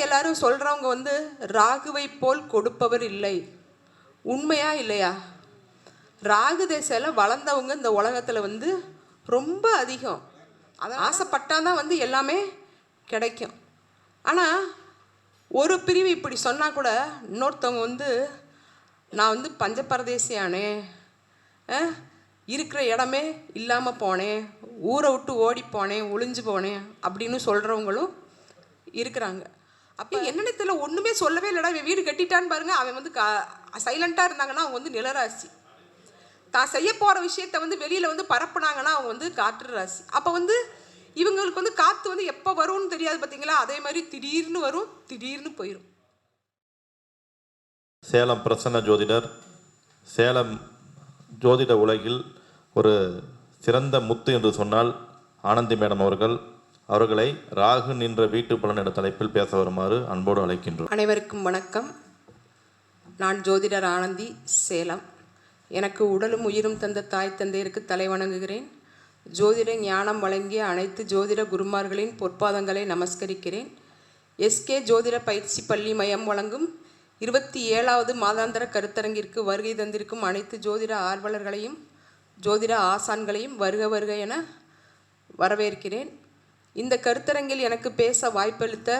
எல்லாரும் சொல்றவங்க ராகுவை போல் கொடுப்பவர் இல்லை. உண்மையா இல்லையா? ராகு தேசையில வளர்ந்தவங்க இந்த உலகத்துல ரொம்ப அதிகம். அதை ஆசைப்பட்டாதான் எல்லாமே கிடைக்கும். ஆனா ஒரு பிரிவு இப்படி சொன்னா கூட இன்னொருத்தவங்க நான் பஞ்சபரதேசியானே, இருக்கிற இடமே இல்லாமல் போனேன், ஊரை விட்டு ஓடி போனேன், ஒளிஞ்சு போனேன் அப்படின்னு சொல்கிறவங்களும் இருக்கிறாங்க. அப்போ என்னென்ன தெரியல, ஒன்றுமே சொல்லவே இல்லைடா, இவன் வீடு கட்டிட்டான்னு பாருங்க. அவன் சைலண்ட்டாக இருந்தாங்கன்னா அவங்க நிலராசி. தான் செய்ய போகிற விஷயத்த வெளியில் பரப்புனாங்கன்னா அவங்க காற்று ராசி. அப்போ இவங்களுக்கு காற்று எப்போ வரும்னு தெரியாது பார்த்தீங்களா? அதே மாதிரி திடீர்னு வரும், திடீர்னு போயிடும். சேலம் பிரசன்ன ஜோதிடர், சேலம் ஜோதிட உலகில் ஒரு சிறந்த முத்து என்று சொன்னால் ஆனந்தி மேடம் அவர்களை ராகு நின்ற வீட்டு பலன் என்ற தலைப்பில் பேச வருமாறு அன்போடு அழைக்கின்றோம். அனைவருக்கும் வணக்கம். நான் ஜோதிடர் ஆனந்தி, சேலம். எனக்கு உடலும் உயிரும் தந்த தாய் தந்தையருக்கு தலை வணங்குகிறேன். ஜோதிட ஞானம் வழங்கிய அனைத்து ஜோதிட குருமார்களின் பொற்பாதங்களை நமஸ்கரிக்கிறேன். எஸ்கே ஜோதிட பயிற்சி பள்ளி மையம் வழங்கும் 27வது மாதாந்திர கருத்தரங்கிற்கு வருகை தந்திருக்கும் அனைத்து ஜோதிட ஆர்வலர்களையும் ஜோதிட ஆசான்களையும் வருக வருக என வரவேற்கிறேன். இந்த கருத்தரங்கில் எனக்கு பேச வாய்ப்பளித்த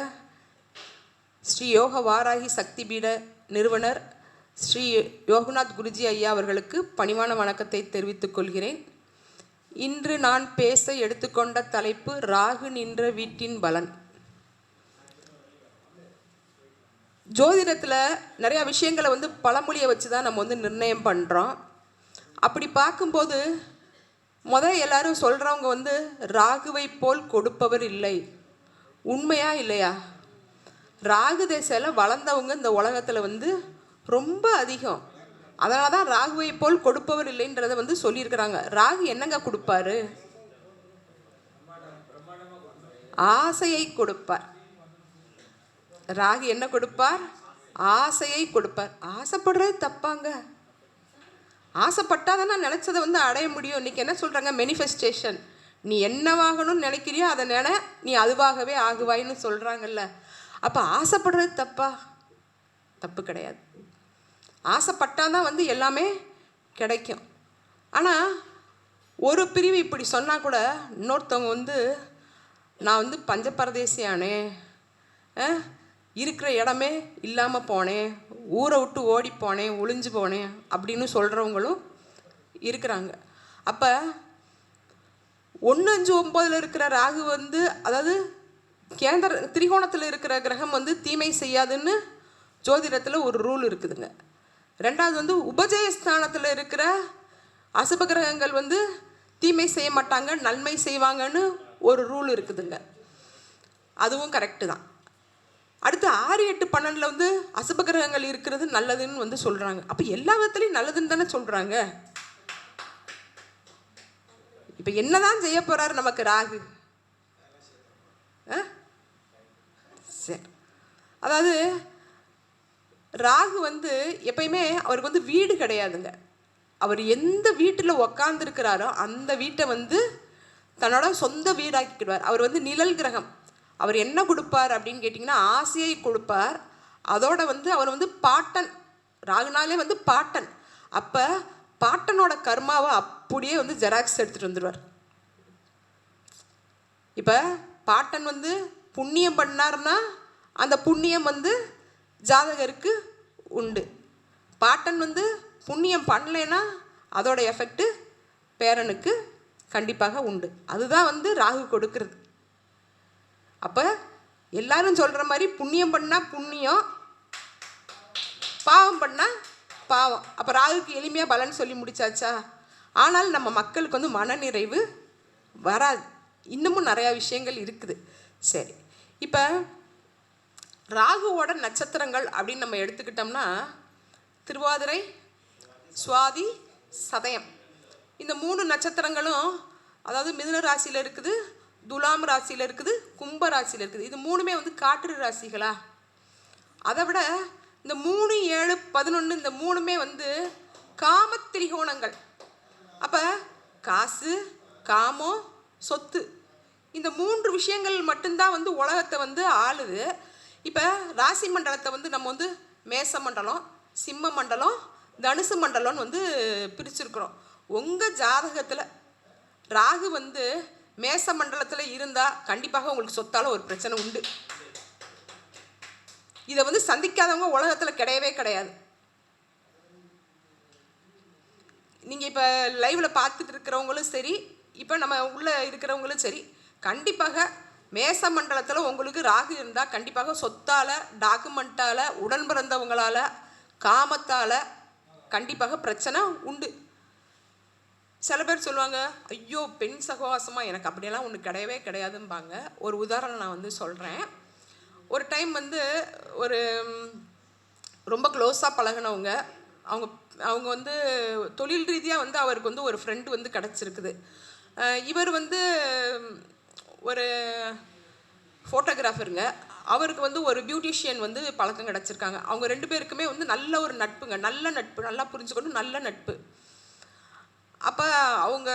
ஸ்ரீ யோக வாராகி சக்தி பீட நிறுவனர் ஸ்ரீ யோகநாத் குருஜி ஐயா அவர்களுக்கு பணிவான வணக்கத்தை தெரிவித்துக் கொள்கிறேன். இன்று நான் பேச எடுத்துக்கொண்ட தலைப்பு ராகு நின்ற வீட்டின் பலன். ஜோதிடத்தில் நிறையா விஷயங்களை பழமொழியை வச்சு தான் நம்ம நிர்ணயம் பண்ணுறோம். அப்படி பார்க்கும்போது எல்லாரும் சொல்கிறவங்க ராகுவை போல் கொடுப்பவர் இல்லை. உண்மையா இல்லையா? ராகு தேசையில் வளர்ந்தவங்க இந்த உலகத்தில் ரொம்ப அதிகம். அதனால தான் ராகுவை போல் கொடுப்பவர் இல்லைன்றதை சொல்லியிருக்கிறாங்க. ராகு என்னங்க கொடுப்பாரு? ஆசையை கொடுப்பார். ராகு என்ன கொடுப்பார்? ஆசையை கொடுப்பார். ஆசைப்படுறது தப்பாங்க. ஆசைப்பட்டாதானே நினச்சதை அடைய முடியும். இன்றைக்கி என்ன சொல்கிறாங்க? மேனிஃபெஸ்டேஷன். நீ என்னவாகணும்னு நினைக்கிறியோ அதை நீ அதுவாகவே ஆகுவாயின்னு சொல்கிறாங்கல்ல. அப்போ ஆசைப்படுறது தப்பா? தப்பு கிடையாது. ஆசைப்பட்டாதான் எல்லாமே கிடைக்கும். ஆனால் ஒரு பிரிவு இப்படி சொன்னால் கூட இன்னொருத்தவங்க நான் பஞ்சபரதேசியானே, இருக்கிற இடமே இல்லாமல் போனேன், ஊரை விட்டு ஓடி போனேன், ஒளிஞ்சு போனேன் அப்படின்னு சொல்கிறவங்களும் இருக்கிறாங்க. அப்போ 1-5-9 இருக்கிற ராகு அதாவது கேந்திர திரிகோணத்தில் இருக்கிற கிரகம் தீமை செய்யாதுன்னு ஜோதிடத்தில் ஒரு ரூல் இருக்குதுங்க. ரெண்டாவது உபஜயஸ்தானத்தில் இருக்கிற அசுப கிரகங்கள் தீமை செய்ய மாட்டாங்க, நன்மை செய்வாங்கன்னு ஒரு ரூல் இருக்குதுங்க. அதுவும் கரெக்டு தான். அடுத்து 6-8-12 அசுப கிரகங்கள் இருக்கிறது நல்லதுன்னு சொல்கிறாங்க. அப்போ எல்லா விதத்துலையும் நல்லதுன்னு தானே சொல்கிறாங்க. இப்போ என்னதான் செய்ய போகிறாரு நமக்கு ராகு? சரி, அதாவது ராகு எப்பயுமே அவருக்கு வீடு கிடையாதுங்க. அவர் எந்த வீட்டில் உக்காந்துருக்கிறாரோ அந்த வீட்டை தன்னோட சொந்த வீடாக்கிடுவார். அவர் நிழல் கிரகம். அவர் என்ன கொடுப்பார் அப்படின்னு கேட்டிங்கன்னா ஆசையை கொடுப்பார். அதோட அவர் பாட்டன். ராகுனாலே பாட்டன். அப்போ பாட்டனோட கர்மாவை அப்படியே ஜெராக்ஸ் எடுத்துகிட்டு வந்துடுவார். இப்போ பாட்டன் புண்ணியம் பண்ணார்னா அந்த புண்ணியம் ஜாதகருக்கு உண்டு. பாட்டன் புண்ணியம் பண்ணலைன்னா அதோட எஃபெக்ட்டு பேரனுக்கு கண்டிப்பாக உண்டு. அதுதான் ராகு கொடுக்கறது. அப்போ எல்லாரும் சொல்கிற மாதிரி புண்ணியம் பண்ணால் புண்ணியம், பாவம் பண்ணால் பாவம். அப்போ ராகுக்கு எளிமையாக பலன் சொல்லி முடிச்சாச்சா? ஆனால் நம்ம மக்களுக்கு மனநிறைவு வராது. இன்னமும் நிறையா விஷயங்கள் இருக்குது. சரி, இப்போ ராகுவோட நட்சத்திரங்கள் அப்படின்னு நம்ம எடுத்துக்கிட்டோம்னா திருவாதிரை, சுவாதி, சதயம், இந்த 3 நட்சத்திரங்களும் அதாவது மிதுன ராசியில் இருக்குது, துலாம் ராசியில் இருக்குது, கும்ப ராசியில் இருக்குது. இது 3மே காற்று ராசிகளா? அதை விட இந்த 3, 7, 11 இந்த 3மே காமத்திரிகோணங்கள். அப்போ காசு, காமம், சொத்து. இந்த 3 விஷயங்கள் மட்டும்தான் வந்து உலகத்தை வந்து ஆளுது. இப்போ ராசி மண்டலத்தை வந்து நம்ம வந்து மேச மண்டலம், சிம்ம மண்டலம், தனுசு மண்டலம்னு வந்து பிரிச்சிருக்கிறோம். உங்கள் ஜாதகத்தில் ராகு வந்து மேச மண்டலத்தில் இருந்தால் கண்டிப்பாக உங்களுக்கு சொத்தால் ஒரு பிரச்சனை உண்டு. இதை வந்து சந்திக்காதவங்க உலகத்தில் கிடையவே கிடையாது. நீங்கள் இப்போ லைவில் பார்த்துட்டு இருக்கிறவங்களும் சரி, இப்போ நம்ம உள்ளே இருக்கிறவங்களும் சரி, கண்டிப்பாக மேச மண்டலத்தில் உங்களுக்கு ராகு இருந்தால் கண்டிப்பாக சொத்தால், டாக்குமெண்ட்டால், உடன் பிறந்தவங்களால், காமத்தால் கண்டிப்பாக பிரச்சனை உண்டு. சில பேர் சொல்லுவாங்க, ஐயோ பெண் சகவாசமாக எனக்கு அப்படியெல்லாம் ஒன்று கிடையவே கிடையாதும்பாங்க. ஒரு உதாரணம் நான் வந்து சொல்கிறேன். ஒரு டைம் வந்து ஒரு ரொம்ப க்ளோஸாக பழகினவங்க, அவங்க அவங்க வந்து தொழில் ரீதியாக வந்து அவருக்கு வந்து ஒரு ஃப்ரெண்டு வந்து கிடச்சிருக்குது. இவர் வந்து ஒரு ஃபோட்டோகிராஃபருங்க. அவருக்கு வந்து ஒரு பியூட்டிஷியன் வந்து பழக்கம் கிடச்சிருக்காங்க. அவங்க 2 பேருக்குமே வந்து நல்ல ஒரு நட்புங்க, நல்ல நட்பு, நல்லா புரிஞ்சுக்கணும், நல்ல நட்பு. அப்போ அவங்க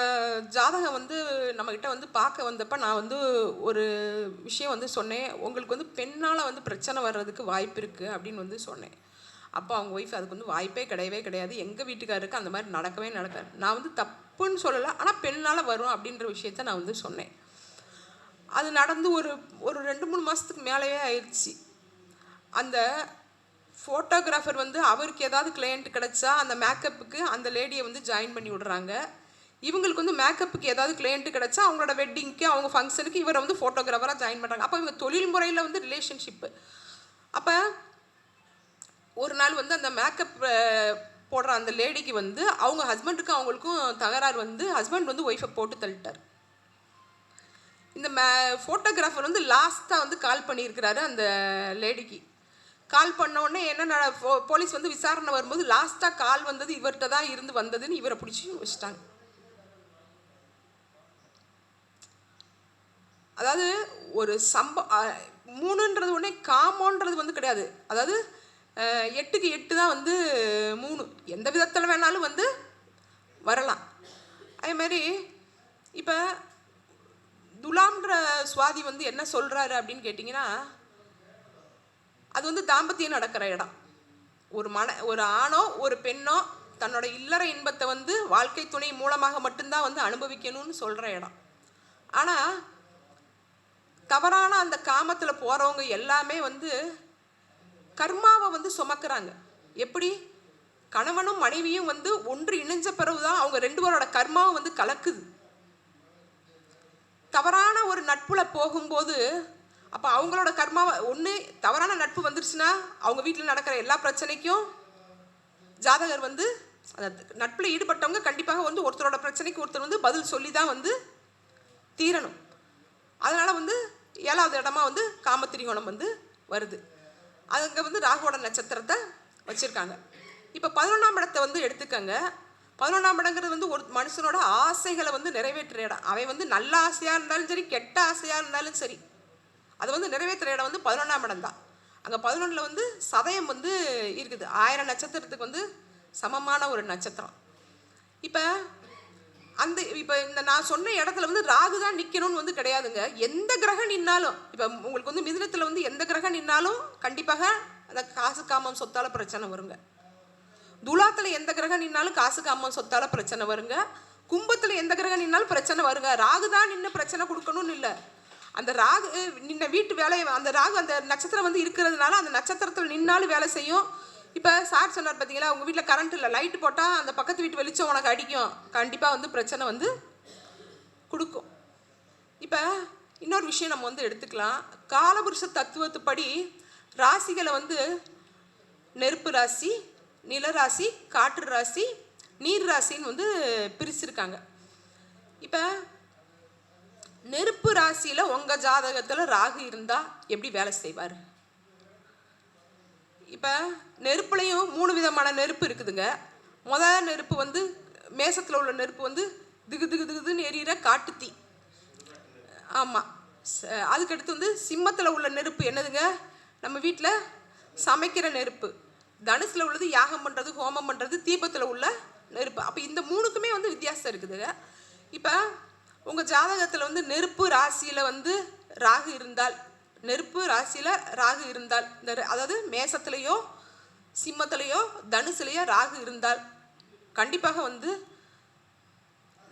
ஜாதகம் வந்து நம்மக்கிட்ட வந்து பார்க்க வந்தப்போ நான் வந்து ஒரு விஷயம் வந்து சொன்னேன், உங்களுக்கு வந்து பெண்ணால் வந்து பிரச்சனை வர்றதுக்கு வாய்ப்பு இருக்குது அப்படின்னு வந்து சொன்னேன். அப்போ அவங்க ஒய்ஃப் அதுக்கு வந்து வாய்ப்பே கிடையவே கிடையாது, எங்கள் வீட்டுக்காருக்கு அந்த மாதிரி நடக்கவே நடக்காது. நான் வந்து தப்புன்னு சொல்லலை, ஆனால் பெண்ணால் வரும் அப்படின்ற விஷயத்த நான் வந்து சொன்னேன். அது நடந்து ஒரு 2-3 மாதத்துக்கு மேலேயே ஆயிடுச்சு. அந்த ஃபோட்டோகிராஃபர் வந்து அவருக்கு ஏதாவது கிளையண்ட் கிடச்சா அந்த மேக்கப்புக்கு அந்த லேடியை வந்து ஜாயின் பண்ணி விடுறாங்க. இவங்களுக்கு வந்து மேக்கப்புக்கு ஏதாவது கிளையண்ட்டு கிடச்சா அவங்களோட வெட்டிங்க்கு, அவங்க ஃபங்க்ஷனுக்கு இவரை வந்து ஃபோட்டோகிராஃபராக ஜாயின் பண்ணுறாங்க. அப்போ இவங்க தொழில் முறையில் வந்து ரிலேஷன்ஷிப்பு. அப்போ ஒரு நாள் வந்து அந்த மேக்கப் போடுற அந்த லேடிக்கு வந்து அவங்க ஹஸ்பண்டுக்கும் அவங்களுக்கும் தகராறு வந்து ஹஸ்பண்ட் வந்து ஒய்ஃபை போட்டு தள்ளிட்டார். இந்த ஃபோட்டோகிராஃபர் வந்து லாஸ்ட்டாக வந்து கால் பண்ணியிருக்கிறாரு அந்த லேடிக்கு. கால் பண்ண உடனே என்ன போலீஸ் வந்து விசாரணை வரும்போது லாஸ்ட்டாக கால் வந்தது இவர்கிட்ட தான் இருந்து வந்ததுன்னு இவரை பிடிச்சி வச்சுட்டாங்க. அதாவது ஒரு 3ன்றது உடனே காமோன்றது வந்து கிடையாது. அதாவது 8க்கு 8 தான் வந்து 3, எந்த விதத்தில் வேணாலும் வந்து வரலாம். அதேமாதிரி இப்போ துலாம்ன்ற சுவாதி வந்து என்ன சொல்கிறாரு அப்படின்னு கேட்டிங்கன்னா, அது வந்து தாம்பத்தியம் நடக்கிற இடம். ஒரு ஆணோ ஒரு பெண்ணோ தன்னோட இல்லற இன்பத்தை வந்து வாழ்க்கை துணை மூலமாக மட்டும்தான் வந்து அனுபவிக்கணும்னு சொல்கிற இடம். ஆனால் தவறான அந்த காமத்தில் போகிறவங்க எல்லாமே வந்து கர்மாவை வந்து சுமக்கிறாங்க. எப்படி கணவனும் மனைவியும் வந்து ஒன்று இணைஞ்ச பிறகுதான் அவங்க 2 பேரோட கர்மாவும் வந்து கலக்குது. தவறான ஒரு நட்புல போகும்போது அப்போ அவங்களோட கர்மாவை ஒன்று தவறான நட்பு வந்துருச்சுன்னா அவங்க வீட்டில் நடக்கிற எல்லா பிரச்சனைக்கும் ஜாதகர் வந்து அந்த நட்பில் ஈடுபட்டவங்க கண்டிப்பாக வந்து ஒருத்தரோட பிரச்சனைக்கு ஒருத்தர் வந்து பதில் சொல்லி தான் வந்து தீரணும். அதனால் வந்து 7வது இடமா வந்து காமத்திரிகோணம் வந்து வருது. அங்கே வந்து ராகுவோட நட்சத்திரத்தை வச்சுருக்காங்க. இப்போ 11ஆம் இடத்தை வந்து எடுத்துக்கங்க. 11ஆம் இடங்கிறது வந்து ஒரு மனுஷனோட ஆசைகளை வந்து நிறைவேற்றுற இடம். அவன் வந்து நல்ல ஆசையாக இருந்தாலும் சரி, கெட்ட ஆசையாக இருந்தாலும் சரி, அதை வந்து நிறைவேற்றுற இடம் வந்து 11ஆம் இடம் தான். அங்கே 11ல் வந்து சதயம் வந்து இருக்குது. 1000 நட்சத்திரத்துக்கு வந்து சமமான ஒரு நட்சத்திரம். இப்போ இந்த நான் சொன்ன இடத்துல வந்து ராகு தான் நிற்கணும்னு வந்து கிடையாதுங்க. எந்த கிரகம் நின்னாலும், இப்போ உங்களுக்கு வந்து மிதுனத்தில் வந்து எந்த கிரகம் நின்னாலும் கண்டிப்பாக அந்த காசு காமம் சொத்தால பிரச்சனை வருங்க. துலாத்தில் எந்த கிரகம் நின்னாலும் காசு காமம் சொத்தால பிரச்சனை வருங்க. கும்பத்தில் எந்த கிரகம் நின்னாலும் பிரச்சனை வருங்க. ராகு தான் நின்று பிரச்சனை கொடுக்கணும்னு இல்லை. அந்த ராகு நின்ன வீட்டு வேலையை அந்த ராகு அந்த நட்சத்திரம் வந்து இருக்கிறதுனால அந்த நட்சத்திரத்தில் நின்னாலும் வேலை செய்யும். இப்போ சார் சொன்னார் பார்த்தீங்களா, உங்கள் வீட்டில் கரண்ட் இல்லை, லைட்டு போட்டால் அந்த பக்கத்து வீட்டு வெளிச்சம் உனக்கு அடிக்கும், கண்டிப்பாக வந்து பிரச்சனை வந்து கொடுக்கும். இப்போ இன்னொரு விஷயம் நம்ம வந்து எடுத்துக்கலாம். காலபுருஷ தத்துவத்துப்படி ராசிகளை வந்து நெருப்பு ராசி, நிலராசி, காற்று ராசி, நீர் ராசின்னு வந்து பிரிச்சிருக்காங்க. இப்போ நெருப்பு ராசியில் உங்கள் ஜாதகத்தில் ராகு இருந்தால் எப்படி வேலை செய்வார்? இப்போ நெருப்புலையும் 3 விதமான நெருப்பு இருக்குதுங்க. முதல் நெருப்பு வந்து மேசத்தில் உள்ள நெருப்பு வந்து திகு திகு திகுதுன்னு எரியிற காட்டுத்தீ. ஆமாம். அதுக்கடுத்து வந்து சிம்மத்தில் உள்ள நெருப்பு என்னதுங்க, நம்ம வீட்டில் சமைக்கிற நெருப்பு. தனுசில் உள்ளது யாகம் பண்ணுறது, ஹோமம் பண்ணுறது, தீபத்தில் உள்ள நெருப்பு. அப்போ இந்த 3க்குமே வந்து வித்தியாசம் இருக்குதுங்க. இப்போ உங்கள் ஜாதகத்தில் வந்து நெருப்பு ராசியில் வந்து ராகு இருந்தால், நெருப்பு ராசியில் ராகு இருந்தால், அதாவது மேசத்துலேயோ சிம்மத்திலேயோ தனுசுலேயோ ராகு இருந்தால் கண்டிப்பாக வந்து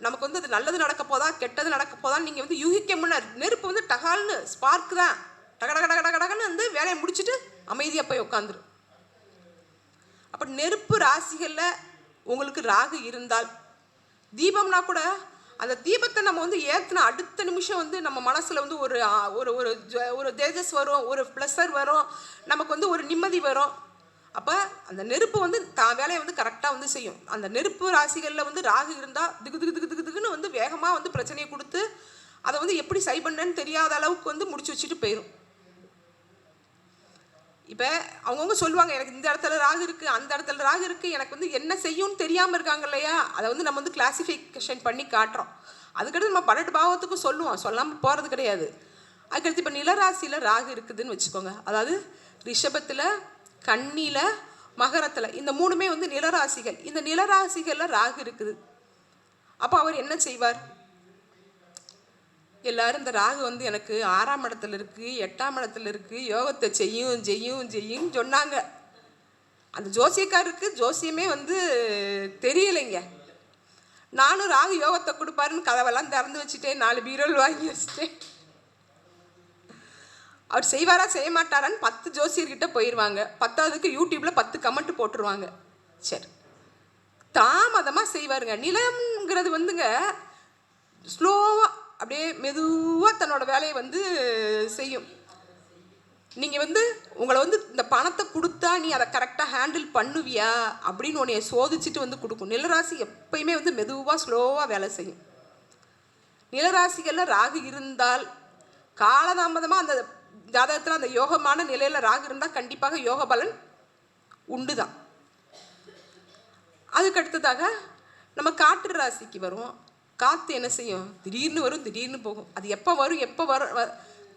நமக்கு வந்து அது நல்லது நடக்க போதா கெட்டது நடக்க போதான்னு நீங்கள் வந்து யூகிக்க முன்னர் நெருப்பு வந்து டகால்னு ஸ்பார்க்கு தான் டகடகடகடகடன்னு வந்து வேலையை முடிச்சுட்டு அமைதியாக போய் உட்காந்துரும். அப்போ நெருப்பு ராசிகளில் உங்களுக்கு ராகு இருந்தால், தீபம்னா கூட அந்த தீபத்தை நம்ம வந்து ஏற்றின அடுத்த நிமிஷம் வந்து நம்ம மனசில் வந்து ஒரு ஒரு ஒரு ஒரு தேஜஸ் வரும், ஒரு ப்ளஸர் வரும், நமக்கு வந்து ஒரு நிம்மதி வரும். அப்போ அந்த நெருப்பு வந்து தான் வேலையை வந்து கரெக்டாக வந்து செய்யும். அந்த நெருப்பு ராசிகளில் வந்து ராகு இருந்தால் திகு திகு திகு திகு திகுன்னு வந்து வேகமாக வந்து பிரச்சனையை கொடுத்து அதை வந்து எப்படி சரி பண்ணேன்னு தெரியாத அளவுக்கு வந்து முடிச்சு வச்சுட்டு போயிடும். இப்போ அவங்கவுங்க சொல்லுவாங்க, எனக்கு இந்த இடத்துல ராகு இருக்குது, அந்த இடத்துல ராகு இருக்குது, எனக்கு வந்து என்ன செய்யும்னு தெரியாமல் இருக்காங்க இல்லையா, அதை வந்து நம்ம வந்து கிளாசிஃபிகேஷன் பண்ணி காட்டுறோம். அதுக்கடுத்து நம்ம 12 பாவத்துக்கும் சொல்லுவோம், சொல்லாமல் போகிறது கிடையாது. அதுக்கடுத்து இப்போ நிலராசியில் ராகு இருக்குதுன்னு வச்சுக்கோங்க. அதாவது ரிஷபத்தில், கன்னியில், மகரத்தில், இந்த 3மே வந்து நிலராசிகள். இந்த நிலராசிகளில் ராகு இருக்குது. அப்போ அவர் என்ன செய்வார்? எல்லாரும் இந்த ராகு வந்து எனக்கு 6ஆம் இடத்துல இருக்குது, 8ஆம் இடத்துல இருக்குது, யோகத்தை செய்யும் செய்யும் செய்யும் சொன்னாங்க. அந்த ஜோசியக்காரருக்கு ஜோசியமே வந்து தெரியலைங்க. நானும் ராகு யோகத்தை கொடுப்பாருன்னு கதவெல்லாம் திறந்து வச்சுட்டேன், 4 பீரோல் வாங்கி வச்சுட்டேன். அவர் செய்வாரா செய்ய மாட்டாரான்னு 10 ஜோசியர்கிட்ட போயிடுவாங்க. 10வதுக்கு யூடியூப்பில் 10 கமெண்ட் போட்டுருவாங்க. சரி, தாமதமாக செய்வாருங்க. நிலம்ங்கிறது வந்துங்க ஸ்லோவாக அப்படியே மெதுவாக தன்னோட வேலையை வந்து செய்யும். நீங்கள் வந்து உங்களை வந்து இந்த பணத்தை கொடுத்தா நீ அதை கரெக்டாக ஹேண்டில் பண்ணுவியா அப்படின்னு உன்னைய சோதிச்சுட்டு வந்து கொடுக்கும். நிலராசி எப்பயுமே வந்து மெதுவாக ஸ்லோவாக வேலை செய்யும். நிலராசிகளில் ராகு இருந்தால் காலதாமதமாக அந்த ஜாதகத்தில் அந்த யோகமான நிலையில் ராகு இருந்தால் கண்டிப்பாக யோக பலன் உண்டு தான். அதுக்கு அடுத்ததாக நம்ம காற்று ராசிக்கு வருவோம். காற்று என்ன செய்யும்? திடீர்னு வரும், திடீர்னு போகும். அது எப்போ வரும் எப்போ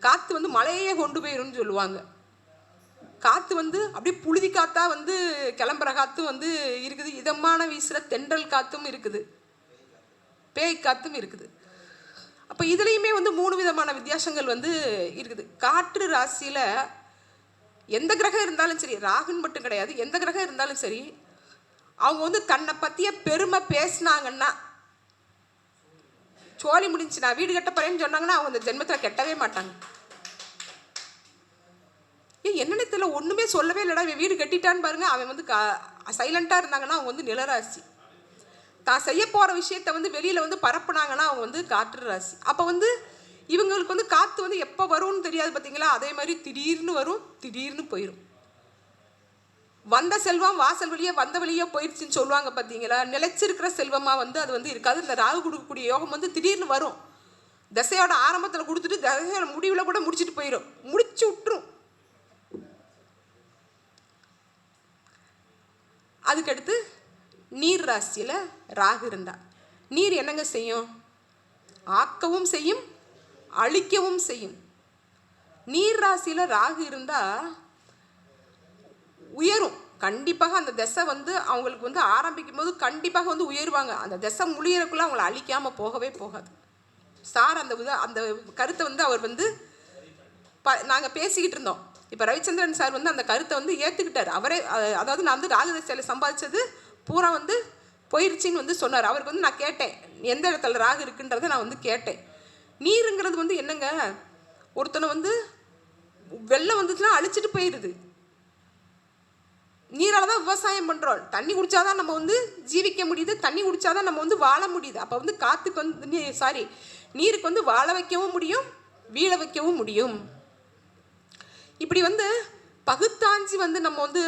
காற்று வந்து மழையே கொண்டு போயிடும்னு சொல்லுவாங்க. காற்று வந்து அப்படியே புழுதி காற்றா வந்து கிளம்புற காற்றும் வந்து இருக்குது, இதமான வீசுகிற தென்றல் காற்றும் இருக்குது, பேய் காற்றும் இருக்குது. அப்போ இதுலேயுமே வந்து 3 விதமான வித்தியாசங்கள் வந்து இருக்குது. காற்று ராசியில் எந்த கிரகம் இருந்தாலும் சரி, ராகுன்னு மட்டும் கிடையாது, எந்த கிரகம் இருந்தாலும் சரி, அவங்க வந்து தன்னை பற்றிய பெருமை பேசினாங்கன்னா சோழி முடிஞ்சு நான் வீடு கட்ட போறேன்னு சொன்னாங்கன்னா அவங்க அந்த ஜென்மத்தில் கெட்டவே மாட்டாங்க. என்னென்ன தெரியல, ஒன்றுமே சொல்லவே இல்லைடா இவன் வீடு கட்டிட்டான்னு பாருங்க, அவன் வந்து சைலண்ட்டாக இருந்தாங்கன்னா அவங்க வந்து நிலராசி. தான் செய்ய போகிற விஷயத்த வந்து வெளியில் வந்து பரப்புனாங்கன்னா அவங்க வந்து காற்று ராசி. அப்போ வந்து இவங்களுக்கு வந்து காற்று வந்து எப்போ வரும்னு தெரியாது பார்த்தீங்களா, அதே மாதிரி திடீர்னு வரும், திடீர்னு போயிடும். வந்த செல்வம் வாசல் வழியே வந்த வழியே போயிடுச்சுன்னு சொல்லுவாங்க பார்த்தீங்களா, நிலைச்சிருக்கிற செல்வமாக வந்து அது வந்து இருக்காது. இந்த ராகு கொடுக்கக்கூடிய யோகம் வந்து திடீர்னு வரும். தசையோட ஆரம்பத்தில் கொடுத்துட்டு தசையோட முடிவில் கூட முடிச்சுட்டு போயிடும், முடிச்சு விட்டுரும். அதுக்கடுத்து நீர் ராசியில் ராகு இருந்தா நீர் என்னங்க செய்யும்? ஆக்கவும் செய்யும், அழிக்கவும் செய்யும். நீர் ராசியில் ராகு இருந்தால் உயரும். கண்டிப்பாக அந்த திசை வந்து அவங்களுக்கு வந்து ஆரம்பிக்கும் போது கண்டிப்பாக வந்து உயருவாங்க. அந்த திசை முடியறதுக்குள்ள அவங்கள அழிக்காமல் போகவே போகாது. சார் அந்த கருத்தை வந்து அவர் வந்து நாங்கள் பேசிக்கிட்டு இருந்தோம். இப்போ ரவிச்சந்திரன் சார் வந்து அந்த கருத்தை வந்து ஏற்றுக்கிட்டார். அவரே அதாவது நான் வந்து ராகு திசையில் சம்பாதிச்சது பூரா வந்து போயிடுச்சின்னு வந்து சொன்னார். அவருக்கு வந்து நான் கேட்டேன் எந்த இடத்துல ராகு இருக்குன்றதை நான் வந்து கேட்டேன். நீருங்கிறது வந்து என்னங்க, ஒருத்தனை வந்து வெள்ளம் வந்துச்சுன்னா அழிச்சிட்டு போயிடுது. நீரால் தான் விவசாயம் பண்ணுறோம், தண்ணி குடித்தாதான் நம்ம வந்து ஜீவிக்க முடியுது, தண்ணி குடித்தாதான் நம்ம வந்து வாழ முடியுது. அப்போ வந்து காற்றுக்கு வந்து நீருக்கு வந்து வாழ வைக்கவும் முடியும், வீழ வைக்கவும் முடியும். இப்படி வந்து பகுத்தாஞ்சி வந்து நம்ம வந்து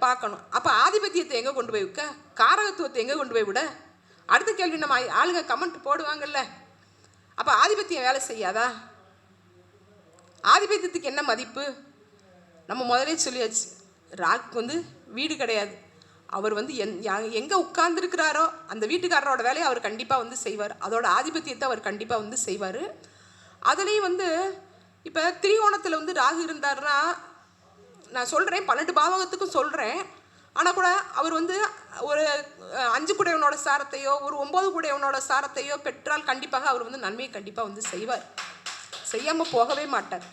பார்க்கணும். அப்போ ஆதிபத்தியத்தை எங்கே கொண்டு போய் வைக்க, காரகத்துவத்தை எங்கே கொண்டு போய் விட? அடுத்த கேள்வி நம்ம ஆளுங்க கமெண்ட் போடுவாங்கல்ல, அப்போ ஆதிபத்தியம் வேலை செய்யாதா? ஆதிபத்தியத்துக்கு என்ன மதிப்பு? நம்ம முதலே சொல்லியாச்சு, ராகுக்கு வந்து வீடு கிடையாது. அவர் வந்து எங்கே உட்கார்ந்துருக்கிறாரோ அந்த வீட்டுக்காரரோட வேலையை அவர் கண்டிப்பாக வந்து செய்வார். அதோட ஆதிபத்தியத்தை அவர் கண்டிப்பாக வந்து செய்வார். அதுலேயும் வந்து இப்போ திரிகோணத்தில் வந்து ராகு இருந்தார்னா, நான் சொல்கிறேன் 12 பாவகத்துக்கும் சொல்கிறேன், ஆனால் கூட அவர் வந்து ஒரு 5 குடையவனோட சாரத்தையோ ஒரு 9 குடையவனோட சாரத்தையோ பெற்றால் கண்டிப்பாக அவர் வந்து நன்மையை கண்டிப்பாக வந்து செய்வார், செய்யாமல் போகவே மாட்டார்.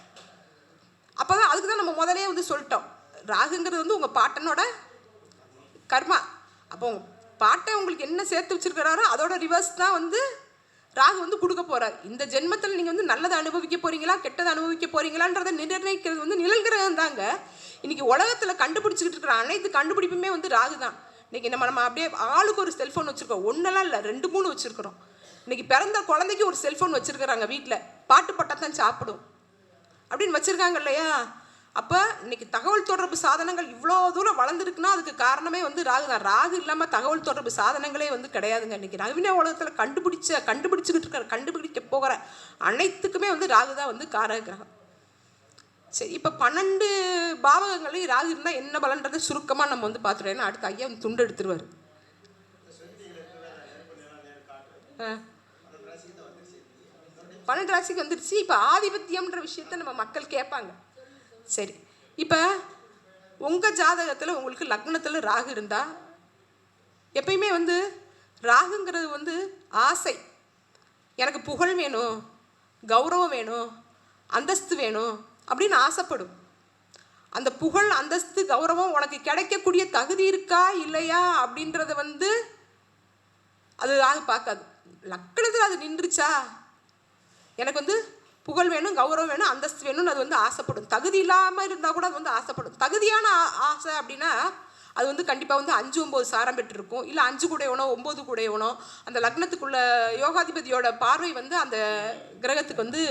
அப்போ தான் அதுக்கு தான் நம்ம முதலே வந்து சொல்லிட்டோம், ராகுங்கிறது வந்து உங்கள் பாட்டனோட கர்மா. அப்போ உங்கள் பாட்டை உங்களுக்கு என்ன சேர்த்து வச்சுருக்கிறாரோ அதோட ரிவர்ஸ் தான் வந்து ராகு வந்து கொடுக்க போகிறார். இந்த ஜென்மத்தில் நீங்கள் வந்து நல்லதை அனுபவிக்க போகிறீங்களா கெட்டதை அனுபவிக்க போகிறீங்களான்றதை நிர்ணயிக்கிறது வந்து நிழல் கிரகம் தாங்க. இன்றைக்கி உலகத்தில் கண்டுபிடிச்சிக்கிட்டு இருக்கிற அனைத்து கண்டுபிடிப்புமே வந்து ராகு தான். இன்றைக்கி நம்ம அப்படியே ஆளுக்கு ஒரு செல்ஃபோன் வச்சுருக்கோம், ஒன்றெல்லாம் இல்லை 2 3 வச்சுருக்கிறோம். இன்றைக்கி பிறந்த குழந்தைக்கு ஒரு செல்ஃபோன் வச்சுருக்கிறாங்க வீட்டில், பாட்டு போட்டால் தான் சாப்பிடும் அப்படின்னு வச்சுருக்காங்க இல்லையா. அப்போ இன்றைக்கி தகவல் தொடர்பு சாதனங்கள் இவ்வளோ தூரம் வளர்ந்துருக்குன்னா அதுக்கு காரணமே வந்து ராகு தான். ராகு இல்லாமல் தகவல் தொடர்பு சாதனங்களே வந்து கிடையாதுங்க. இன்றைக்கி நவீன உலகத்தில் கண்டுபிடிச்சிக்கிட்டு இருக்கிற கண்டுபிடிக்க போகிற அனைத்துக்குமே வந்து ராகு தான் வந்து காரக கிரகம். சரி, இப்போ 12 பாவகங்களையும் ராகு இருந்தால் என்ன பலன்றதை சுருக்கமாக நம்ம வந்து பார்த்துட்டோம். ஏன்னா அடுத்த ஐயா வந்து துண்டு எடுத்துருவார். 12 ராசிக்கு வந்துடுச்சு. இப்போ ஆதிபத்தியம்ன்ற விஷயத்த நம்ம மக்கள் கேட்பாங்க. சரி, இப்போ உங்கள் ஜாதகத்தில் உங்களுக்கு லக்னத்தில் ராகு இருந்தால் எப்பயுமே வந்து ராகுங்கிறது வந்து ஆசை. எனக்கு புகழ் வேணும், கௌரவம் வேணும், அந்தஸ்து வேணும் அப்படின்னு ஆசைப்படும். அந்த புகழ் அந்தஸ்து கௌரவம் உனக்கு கிடைக்கக்கூடிய தகுதி இருக்கா இல்லையா அப்படின்றத வந்து அது ராகு பார்க்காது. லக்னத்தில் அது நின்றுச்சா, எனக்கு வந்து புகழ் வேணும், கௌரவம் வேணும், அந்தஸ்து வேணும்னு அது வந்து ஆசைப்படும். தகுதி இல்லாமல் இருந்தால் கூட அது வந்து ஆசைப்படும். தகுதியான ஆசை அப்படின்னா அது வந்து கண்டிப்பாக வந்து 5 9 சாரம் பெற்றிருக்கும். இல்லை 5 கூடையவனோ 9 கூடையவனோ அந்த லக்னத்துக்குள்ள யோகாதிபதியோட பார்வை வந்து அந்த கிரகத்துக்கு வந்து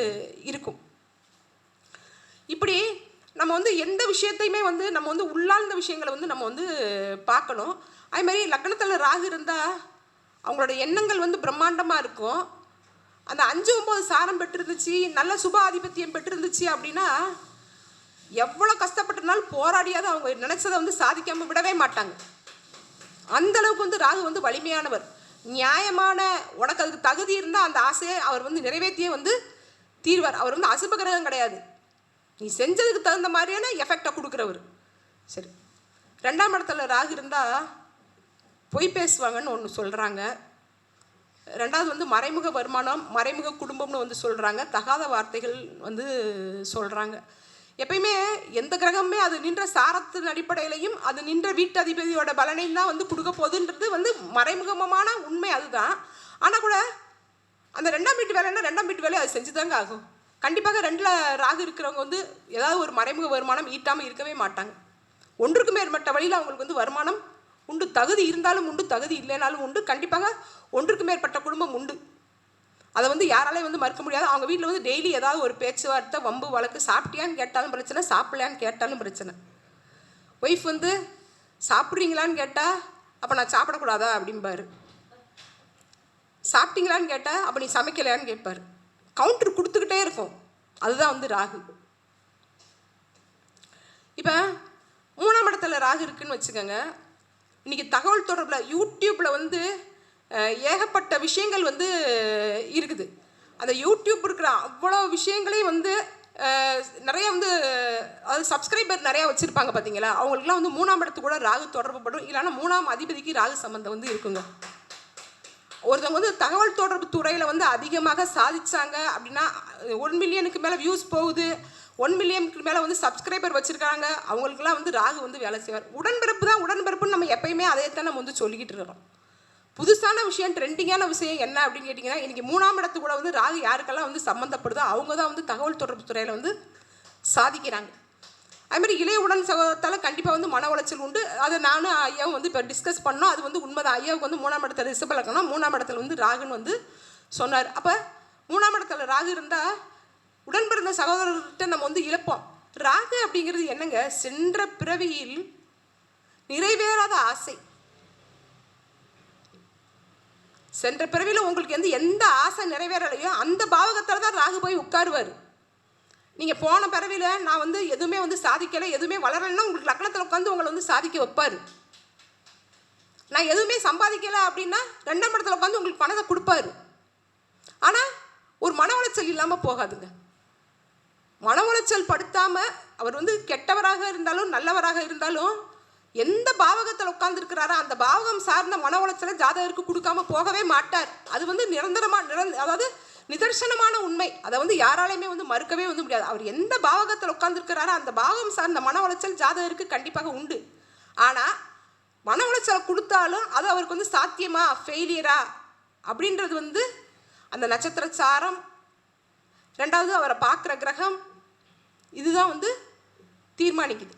இருக்கும். இப்படி நம்ம வந்து எந்த விஷயத்தையுமே வந்து நம்ம வந்து உள்ளார்ந்த விஷயங்களை வந்து நம்ம வந்து பார்க்கணும். அதேமாதிரி லக்னத்தில் ராகு இருந்தால் அவங்களோட எண்ணங்கள் வந்து பிரம்மாண்டமாக இருக்கும். அந்த 5 9 சாரம் பெற்றிருந்துச்சு, நல்ல சுப ஆதிபத்தியம் பெற்றிருந்துச்சு அப்படின்னா எவ்வளோ கஷ்டப்பட்டிருந்தாலும் போராடியாவது அவங்க நினச்சதை வந்து சாதிக்காமல் விடவே மாட்டாங்க. அந்தளவுக்கு வந்து ராகு வந்து வலிமையானவர். நியாயமான உனக்கு அதுக்கு தகுதி இருந்தால் அந்த ஆசையை அவர் வந்து நிறைவேற்றியே வந்து தீர்வார். அவர் வந்து அசுப கிரகம் கிடையாது, நீ செஞ்சதுக்கு தகுந்த மாதிரியான எஃபெக்டை கொடுக்குறவர். சரி, 2ஆம் இடத்துல ராகு இருந்தால் பொய் பேசுவாங்கன்னு ஒன்று சொல்கிறாங்க. 2வது வந்து மறைமுக வருமானம், மறைமுக குடும்பம்னு வந்து சொல்கிறாங்க. தகாத வார்த்தைகள் வந்து சொல்கிறாங்க. எப்பயுமே எந்த கிரகமே அது நின்ற சாரத்தின் அடிப்படையிலையும் அது நின்ற வீட்டு அதிபதியோட பலனையும் தான் வந்து கொடுக்க போகுதுன்றது வந்து மறைமுகமான உண்மை அதுதான். ஆனால் கூட அந்த 2ஆம் வீட்டு வேலைன்னா 2ஆம் வீட்டு வேலையை அது செஞ்சு தாங்க ஆகும். கண்டிப்பாக 2ல் ராகு இருக்கிறவங்க வந்து ஏதாவது ஒரு மறைமுக வருமானம் ஈட்டாமல் இருக்கவே மாட்டாங்க. ஒன்றுக்கு மேற்பட்ட வழியில் அவங்களுக்கு வந்து வருமானம் உண்டு. தகுதி இருந்தாலும் உண்டு, தகுதி இல்லைனாலும் உண்டு. கண்டிப்பாக ஒன்றுக்கு மேற்பட்ட குடும்பம் உண்டு. அதை வந்து யாராலையும் வந்து மறுக்க முடியாது. அவங்க வீட்டில் வந்து டெய்லி ஏதாவது ஒரு பேச்சுவார்த்தை, வம்பு வழக்கு, சாப்பிட்டியான்னு கேட்டாலும் பிரச்சனை, சாப்பிடலையான்னு கேட்டாலும் பிரச்சனை. ஒய்ஃப் வந்து சாப்பிட்றீங்களான்னு கேட்டால் அப்போ நான் சாப்பிடக்கூடாதா அப்படிம்பாரு. சாப்பிட்டீங்களான்னு கேட்டால் அப்போ நீ சமைக்கலையான்னு கேட்பார். கவுண்டர் கொடுத்துக்கிட்டே இருக்கும். அதுதான் வந்து ராகு. இப்போ 3ஆம் இடத்துல ராகு இருக்குன்னு வச்சுக்கோங்க. இன்றைக்கி தகவல் தொடர்பில் யூடியூப்பில் வந்து ஏகப்பட்ட விஷயங்கள் வந்து இருக்குது. அந்த யூடியூப் இருக்கிற அவ்வளோ விஷயங்களையும் வந்து நிறைய வந்து அது சப்ஸ்கிரைபர் நிறையா வச்சுருப்பாங்க பார்த்தீங்களா. அவங்களுக்குலாம் வந்து 3ஆம் இடத்துக்கு கூட ராகு தொடர்பு படும். இல்லைன்னா 3ஆம் அதிபதிக்கு ராகு சம்பந்தம் வந்து இருக்குங்க. ஒருத்தவங்க வந்து தகவல் தொடர்பு துறையில் வந்து அதிகமாக சாதிச்சாங்க அப்படின்னா 1 மில்லியனுக்கு மேலே வியூஸ் போகுது, 1 மில்லியனுக்கு மேலே வந்து சப்ஸ்கிரைபர் வச்சுருக்காங்க, அவங்களுக்குலாம் வந்து ராகு வந்து வேலை செய்வார். உடன்பிறப்பு தான் உடன்பிறப்புன்னு நம்ம எப்பயுமே அதே தான் நம்ம வந்து சொல்லிக்கிட்டு இருக்கிறோம். புதுசான விஷயம், ட்ரெண்டிங்கான விஷயம் என்ன அப்படின்னு கேட்டிங்கன்னா, இன்றைக்கி 3ஆம் இடத்து கூட வந்து ராகு யாருக்கெல்லாம் வந்து சம்மந்தப்படுதோ அவங்க தான் வந்து தகவல் தொடர்பு துறையில் வந்து சாதிக்கிறாங்க. அதுமாதிரி இளைய உடன் சகோதரத்தால் கண்டிப்பாக வந்து மன உளைச்சல் உண்டு. அதை நானும் ஐயாவும் வந்து இப்போ டிஸ்கஸ் பண்ணோம். அது வந்து உண்மைதான். ஐயாவுக்கு வந்து 3ஆம் இடத்துல ரிஷப லக்னம், 3ஆம் இடத்துல வந்து ராகுன்னு வந்து சொன்னார். அப்போ 3ஆம் இடத்துல ராகு இருந்தால் உடன் பிறந்த சகோதரர்கிட்ட நம்ம வந்து இழப்போம். ராகு அப்படிங்கிறது என்னங்க, சென்ற பிறவியில் நிறைவேறாத ஆசை. சென்ற பிறவியில் உங்களுக்கு வந்து எந்த ஆசை நிறைவேறலையோ அந்த பாவகத்தில் தான் ராகு போய் உட்காருவார். நீங்கள் போன பிறவியில் நான் வந்து எதுவுமே வந்து சாதிக்கலை, எதுவுமே வளரலைன்னா உங்களுக்கு லக்னத்தில் உட்காந்து உங்களை வந்து சாதிக்க வைப்பார். நான் எதுவுமே சம்பாதிக்கலை அப்படின்னா 2ஆம் இடத்துல உட்காந்து உங்களுக்கு பணத்தை கொடுப்பாரு. ஆனால் ஒரு மன உளைச்சல் இல்லாமல் போகாதுங்க. மன உளைச்சல் படுத்தாமல் அவர் வந்து கெட்டவராக இருந்தாலும் நல்லவராக இருந்தாலும் எந்த பாவகத்தில் உட்கார்ந்துருக்கிறாரோ அந்த பாவகம் சார்ந்த மன உளைச்சலை ஜாதகருக்கு கொடுக்காம போகவே மாட்டார். அது வந்து அதாவது நிதர்சனமான உண்மை. அதை வந்து யாராலையுமே வந்து மறுக்கவே வந்து முடியாது. அவர் எந்த பாவகத்தில் உட்கார்ந்துருக்கிறாரோ அந்த பாவகம் சார்ந்த மன உளைச்சல் ஜாதகருக்கு கண்டிப்பாக உண்டு. ஆனால் மன உளைச்சலை கொடுத்தாலும் அது அவருக்கு வந்து சாத்தியமா ஃபெயிலியரா அப்படின்றது வந்து அந்த நட்சத்திர சாரம், ரெண்டாவது அவரை பார்க்குற கிரகம், இதுதான் வந்து தீர்மானிக்குது.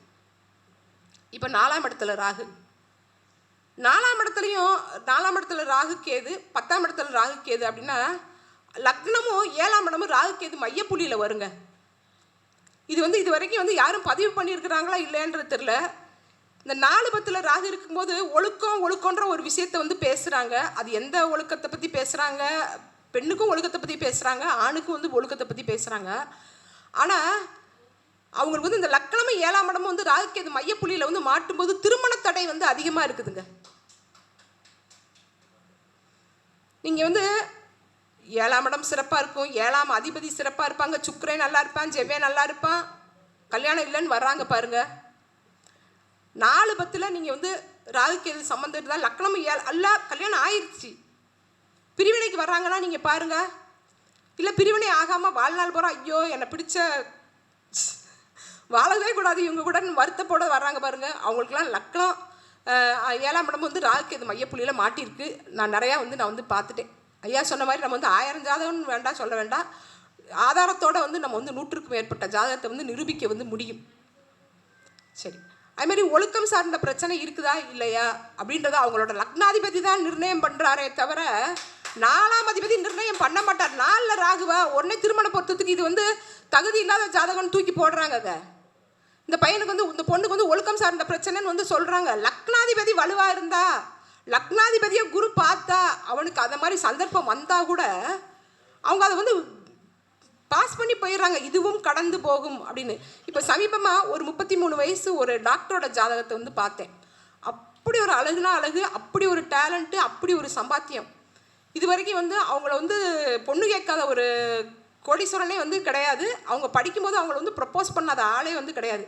இப்போ 4ஆம் இடத்துல ராகு, 4ஆம் இடத்துல ராகு கேது, 10ஆம் இடத்துல ராகு கேது அப்படின்னா லக்னமும் 7ஆம் இடமும் ராகு கேது மையப்புள்ளியில் வருங்க. இது வந்து இது வரைக்கும் வந்து யாரும் பதிவு பண்ணியிருக்கிறாங்களா இல்லைன்றது தெரியல. இந்த 4 ராகு இருக்கும்போது ஒழுக்கம்ன்ற ஒரு விஷயத்தை வந்து பேசுகிறாங்க. அது எந்த ஒழுக்கத்தை பற்றி பேசுகிறாங்க? பெண்ணுக்கும் ஒழுக்கத்தை பற்றி பேசுகிறாங்க, ஆணுக்கும் வந்து ஒழுக்கத்தை பற்றி பேசுகிறாங்க. ஆனால் அவங்களுக்கு வந்து இந்த லக்னமும் 7ஆம் இடமும் வந்து ராகு கேது மையப்புள்ளியில் வந்து மாட்டும்போது திருமண தடை வந்து அதிகமாக இருக்குதுங்க. நீங்கள் வந்து 7ஆம் இடம் சிறப்பாக இருக்கும், 7ஆம் அதிபதி சிறப்பாக இருப்பாங்க, சுக்கிரன் நல்லா இருப்பான், செவ்வாய் நல்லா இருப்பான், கல்யாணம் இல்லைன்னு வர்றாங்க பாருங்க. 4 நீங்கள் வந்து ராகு கேது சம்மந்தம் இருந்தால் லக்னம் 7 எல்லாம் கல்யாணம் ஆயிடுச்சு, பிரிவினைக்கு வர்றாங்கன்னா நீங்கள் பாருங்க. இல்லை பிரிவினை ஆகாமல் வாழ்நாள் போகிறோம், ஐயோ என்னை பிடிச்ச வாழவே கூடாது இவங்க கூட வருத்தப்போட வர்றாங்க பாருங்க. அவங்களுக்குலாம் லக்னம் 7ஆம் இடம் வந்து ராகு கேது மையப்புள்ளியில் மாட்டியிருக்கு. நான் வந்து பார்த்துட்டேன். ஐயா சொன்ன மாதிரி நம்ம வந்து 1000 ஜாதகம்னு வேண்டாம் சொல்ல வேண்டாம், ஆதாரத்தோடு வந்து நம்ம வந்து 100க்கும் மேற்பட்ட ஜாதகத்தை வந்து நிரூபிக்க வந்து முடியும். சரி, அதுமாதிரி ஒழுக்கம் சார்ந்த பிரச்சனை இருக்குதா இல்லையா அப்படின்றத அவங்களோட லக்னாதிபதி தான் நிர்ணயம் பண்ணுறாரே தவிர 4ஆம் அதிபதி நிர்ணயம் பண்ண மாட்டார். 4ல் ராகுவா உடனே திருமண பொருத்தத்துக்கு இது வந்து தகுதி இல்லாத ஜாதகம்னு தூக்கி போடுறாங்க. அதை இந்த பையனுக்கு வந்து இந்த பொண்ணுக்கு வந்து ஒழுக்கம் சார்ந்த பிரச்சனைன்னு வந்து சொல்கிறாங்க. லக்னாதிபதி வலுவாக இருந்தா, லக்னாதிபதியை குரு பார்த்தா, அவனுக்கு அந்த மாதிரி சந்தர்ப்பம் வந்தால் கூட அவங்க அதை வந்து பாஸ் பண்ணி போயிடுறாங்க, இதுவும் கடந்து போகும் அப்படின்னு. இப்போ சமீபமாக ஒரு 33 வயசு ஒரு டாக்டரோட ஜாதகத்தை வந்து பார்த்தேன். அப்படி ஒரு அழகுனா அழகு, அப்படி ஒரு டேலண்ட்டு, அப்படி ஒரு சம்பாத்தியம். இது வரைக்கும் வந்து அவங்கள வந்து பொண்ணு கேட்காத ஒரு கோடீஸ்வரனே வந்து கிடையாது. அவங்க படிக்கும்போது அவங்கள வந்து ப்ரப்போஸ் பண்ணாத ஆளே வந்து கிடையாது.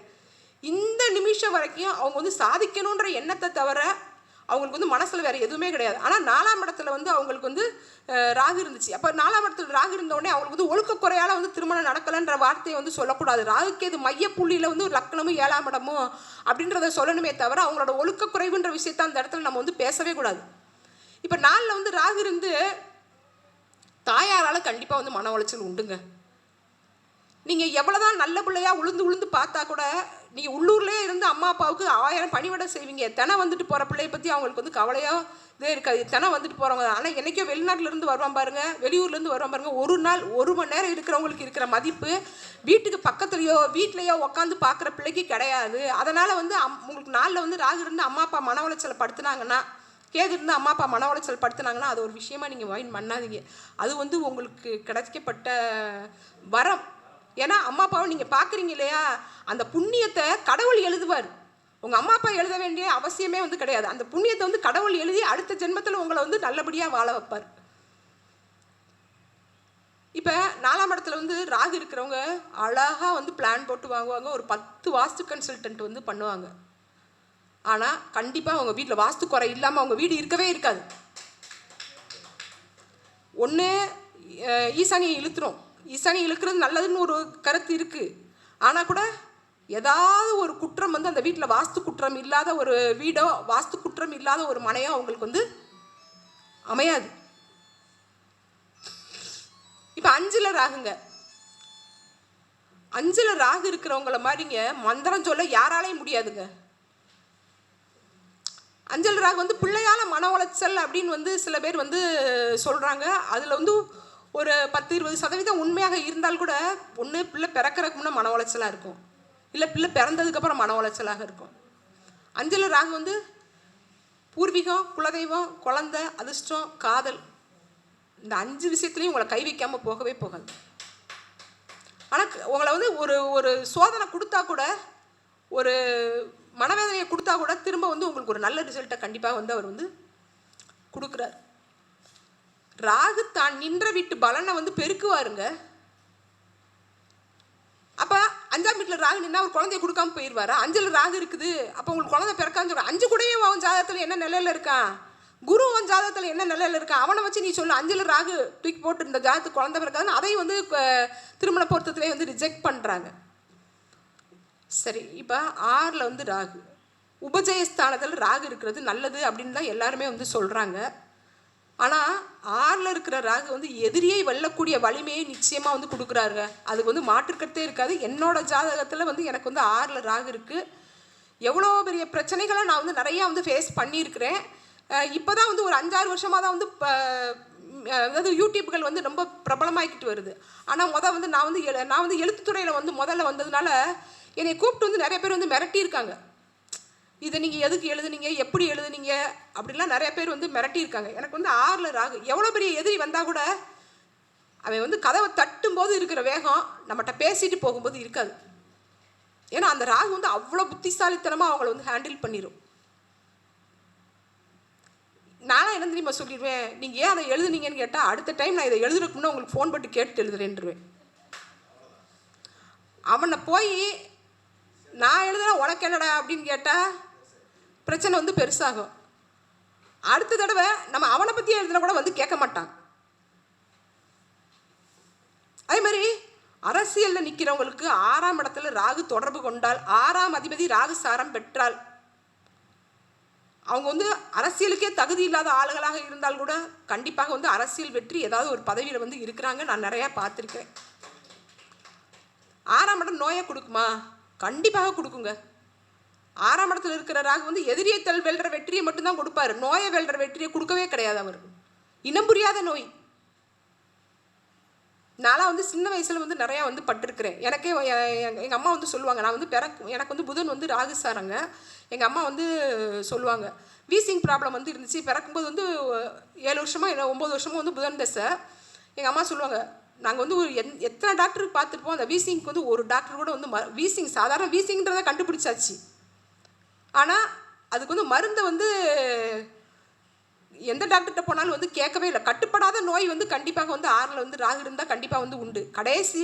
இந்த நிமிஷம் வரைக்கும் அவங்க வந்து சாதிக்கணுன்ற எண்ணத்தை தவிர அவங்களுக்கு வந்து மனசில் வேறு எதுவுமே கிடையாது. ஆனால் 4ஆம் இடத்துல வந்து அவங்களுக்கு வந்து ராகு இருந்துச்சு. அப்போ 4ஆம் இடத்துல ராகு இருந்தோடனே அவங்களுக்கு வந்து ஒழுக்கக்குறையால் வந்து திருமணம் நடக்கலைன்ற வார்த்தையை வந்து சொல்லக்கூடாது. ராகுக்கு இது மையப்புள்ளியில் வந்து ஒரு லக்னமும் 7ஆம் இடமும் அப்படின்றத சொல்லணுமே தவிர அவங்களோட ஒழுக்கக்குறைவுன்ற விஷயத்த அந்த இடத்துல நம்ம வந்து பேசவே கூடாது. இப்போ 4ல் வந்து ராகு இருந்து தாயாரால் கண்டிப்பாக வந்து மன உளைச்சல் உண்டுங்க. நீங்கள் எவ்வளோதான் நல்ல பிள்ளையாக உளுந்து பார்த்தா கூட நீங்கள் உள்ளூர்லேயே இருந்து அம்மா அப்பாவுக்கு 1000 பணிவிட செய்வீங்க. தினம் வந்துட்டு போகிற பிள்ளையை பற்றி அவங்களுக்கு வந்து கவலையாக இதே இருக்காது. தினம் வந்துட்டு போகிறவங்க. ஆனால் என்றைக்கோ வெளிநாட்டிலேருந்து வருவான் பாருங்கள், வெளியூர்லேருந்து வருவான் பாருங்கள், ஒரு நாள் 1 மணி நேரம் இருக்கிறவங்களுக்கு இருக்கிற மதிப்பு வீட்டுக்கு பக்கத்துலையோ வீட்லேயோ உட்காந்து பார்க்குற பிள்ளைக்கு கிடையாது. அதனால் வந்து உங்களுக்கு 4ல் வந்து ராகு இருந்து அம்மா அப்பா மன உளைச்சலை படுத்துனாங்கன்னா, கேது இருந்து அம்மா அப்பா மன உளைச்சல் படுத்துனாங்கன்னா அது ஒரு விஷயமா நீங்கள் மைண்ட் பண்ணாதீங்க. அது வந்து உங்களுக்கு கிடைக்கப்பட்ட வரம். ஏன்னா அம்மா அப்பாவை நீங்கள் பார்க்குறீங்க இல்லையா, அந்த புண்ணியத்தை கடவுள் எழுதுவார். உங்கள் அம்மா அப்பா எழுத வேண்டிய அவசியமே வந்து கிடையாது. அந்த புண்ணியத்தை வந்து கடவுள் எழுதி அடுத்த ஜென்மத்தில் உங்களை வந்து நல்லபடியாக வாழ வைப்பார். இப்போ 4ஆம் இடத்துல வந்து ராகு இருக்கிறவங்க அழகாக வந்து பிளான் போட்டு வாங்குவாங்க. ஒரு 10 வாஸ்து கன்சல்டன்ட் வந்து பண்ணுவாங்க. ஆனால் கண்டிப்பாக அவங்க வீட்டில் வாஸ்து குறை இல்லாமல் அவங்க வீடு இருக்கவே இருக்காது. ஒன்று ஈசானியை இழுத்துரும். ஈசானியை இழுக்கிறது நல்லதுன்னு ஒரு கருத்து இருக்குது. ஆனால் கூட ஏதாவது ஒரு குற்றம் வந்து அந்த வீட்டில் வாஸ்து குற்றம் இல்லாத ஒரு வீடோ வாஸ்து குற்றம் இல்லாத ஒரு மனையோ அவங்களுக்கு வந்து அமையாது. இப்போ 5ல் ராகுங்க, 5ல் ராகு இருக்கிறவங்கள மாதிரிங்க மந்திரம் சொல்ல யாராலையும் முடியாதுங்க. 5ல் ராகு வந்து பிள்ளையால் மன உளைச்சல் அப்படின்னு வந்து சில பேர் வந்து சொல்கிறாங்க. அதில் வந்து ஒரு 10-20% உண்மையாக இருந்தால் கூட ஒன்று பிள்ளை பிறக்கிறதுக்கு முன்னே மன உளைச்சலாக இருக்கும், இல்லை பிள்ளை பிறந்ததுக்கப்புறம் மன உளைச்சலாக இருக்கும். 5ல் ராகு வந்து பூர்வீகம், குலதெய்வம், குழந்தை, அதிர்ஷ்டம், காதல், இந்த 5 விஷயத்துலையும் உங்களை கை வைக்காமல் போகவே போகாது. ஆனால் உங்களை வந்து ஒரு சோதனை கொடுத்தா கூட, ஒரு மனவேதனையை கொடுத்தா கூட திரும்ப வந்து உங்களுக்கு ஒரு நல்ல ரிசல்ட்டை கண்டிப்பாக வந்து அவர் வந்து கொடுக்குறார். ராகு தான் நின்ற வீட்டு பலனை வந்து பெருக்குவாருங்க. அப்போ 5ஆம் வீட்டில் ராகு நின்னா ஒரு குழந்தைய கொடுக்காம போயிடுவாரா? 5ல் ராகு இருக்குது, அப்போ உங்களுக்கு குழந்தை பிறக்கான்னு சொல்ற. 5 கூடயே அவன் ஜாதகத்தில் என்ன நிலையில் இருக்கான், குரு அவன் ஜாதகத்தில் என்ன நிலையில் இருக்கான், அவனை வச்சு நீ சொல்லு 5ல் ராகு தூக்கி போட்டு இந்த ஜாதகத்துக்கு குழந்தை பிறக்காதுன்னு அதை வந்து திருமண பொருத்தத்திலே வந்து ரிஜெக்ட் பண்ணுறாங்க. சரி, இப்போ 6ல் வந்து ராகு, உபஜயஸ்தானத்தில் ராகு இருக்கிறது நல்லது அப்படின்னு தான் எல்லாருமே வந்து சொல்கிறாங்க. ஆனால் 6ல் இருக்கிற ராகு வந்து எதிரியை வெல்லக்கூடிய வலிமையை நிச்சயமாக வந்து கொடுக்குறாருங்க. அதுக்கு வந்து மாற்றுக்கட்டே இருக்காது. என்னோட ஜாதகத்தில் வந்து எனக்கு வந்து 6ல் ராகு இருக்குது. எவ்வளோ பெரிய பிரச்சனைகளை நான் வந்து நிறையா வந்து ஃபேஸ் பண்ணியிருக்கிறேன். இப்போ தான் வந்து ஒரு 5-6 வருஷமாக தான் வந்து அதாவது யூடியூப்கள் வந்து ரொம்ப பிரபலமாகிக்கிட்டு வருது. ஆனால் வந்து நான் வந்து எழுத்துத்துறையில் வந்து முதல்ல வந்ததுனால என்னை கூப்பிட்டு வந்து நிறைய பேர் வந்து மிரட்டியிருக்காங்க. இதை நீங்கள் எதுக்கு எழுதுனீங்க, எப்படி எழுதுனீங்க அப்படின்லாம் நிறைய பேர் வந்து மிரட்டியிருக்காங்க. எனக்கு வந்து 6ல் ராகு, எவ்வளோ பெரிய எதிரி வந்தால் கூட அவன் வந்து கதவை தட்டும்போது இருக்கிற வேகம் நம்மகிட்ட பேசிட்டு போகும்போது இருக்காது. ஏன்னா அந்த ராகு வந்து அவ்வளோ புத்திசாலித்தனமாக அவங்கள வந்து ஹேண்டில் பண்ணிடும். நானும் என்ன தெரியுமா சொல்லிடுவேன், நீங்கள் ஏன் அதை எழுதுனீங்கன்னு கேட்டால் அடுத்த டைம் நான் இதை எழுதுறதுக்கு முன்னே உங்களுக்கு ஃபோன் பண்ணி கேட்டு எழுதுறேன்ருவேன். அவனை போய் நான் எழுதுனா உனக்கு என்னடா அப்படின்னு கேட்டால் பிரச்சனை வந்து பெருசாகும். அடுத்த தடவை நம்ம அவனை பற்றி எழுதுனா கூட வந்து கேட்க மாட்டான். அதே மாதிரி அரசியலில் நிற்கிறவங்களுக்கு 6ஆம் இடத்துல ராகு தொடர்பு கொண்டால், 6ஆம் அதிபதி ராகு சாரம் பெற்றால், அவங்க வந்து அரசியலுக்கே தகுதி இல்லாத ஆளுகளாக இருந்தால் கூட கண்டிப்பாக வந்து அரசியல் வெற்றி ஏதாவது ஒரு பதவியில் வந்து இருக்கிறாங்க. நான் நிறையா பார்த்துருக்கேன். 6ஆம் இடம் நோயை கொடுக்குமா? கண்டிப்பாக கொடுக்குங்க. 6ஆம் இடத்துல இருக்கிற ராகு வந்து எதிரியை வெல்ற வெற்றியை மட்டும்தான் கொடுப்பாரு, நோயை வெல்ற வெற்றியை கொடுக்கவே கிடையாது. அவர் இனம் புரியாத நோய். நான்லாம் வந்து சின்ன வயசில் வந்து நிறையா வந்து பட்டிருக்கிறேன். எனக்கே எங்கள் அம்மா வந்து சொல்லுவாங்க, நான் வந்து எனக்கு வந்து புதன் வந்து ராகு சாரங்க. எங்கள் அம்மா வந்து சொல்லுவாங்க, வீசிங் ப்ராப்ளம் வந்து இருந்துச்சு. பிறக்கும்போது வந்து 7 வருஷமோ இல்லை 9 வருஷமோ வந்து புதன் தசை. எங்கள் அம்மா சொல்லுவாங்க, நாங்கள் வந்து ஒரு எத்தனை டாக்டருக்கு பார்த்துருப்போம், அந்த வீசிங்க்கு வந்து ஒரு டாக்டர் கூட வந்து வீசிங் சாதாரண வீசிங்கிறத கண்டுபிடிச்சாச்சு. ஆனால் அதுக்கு வந்து மருந்தை வந்து எந்த டாக்டர்கிட்ட போனாலும் வந்து கேட்கவே இல்லை. கட்டுப்படாத நோய் வந்து கண்டிப்பாக வந்து 6ல் வந்து ராகு இருந்தால் கண்டிப்பாக வந்து உண்டு. கடைசி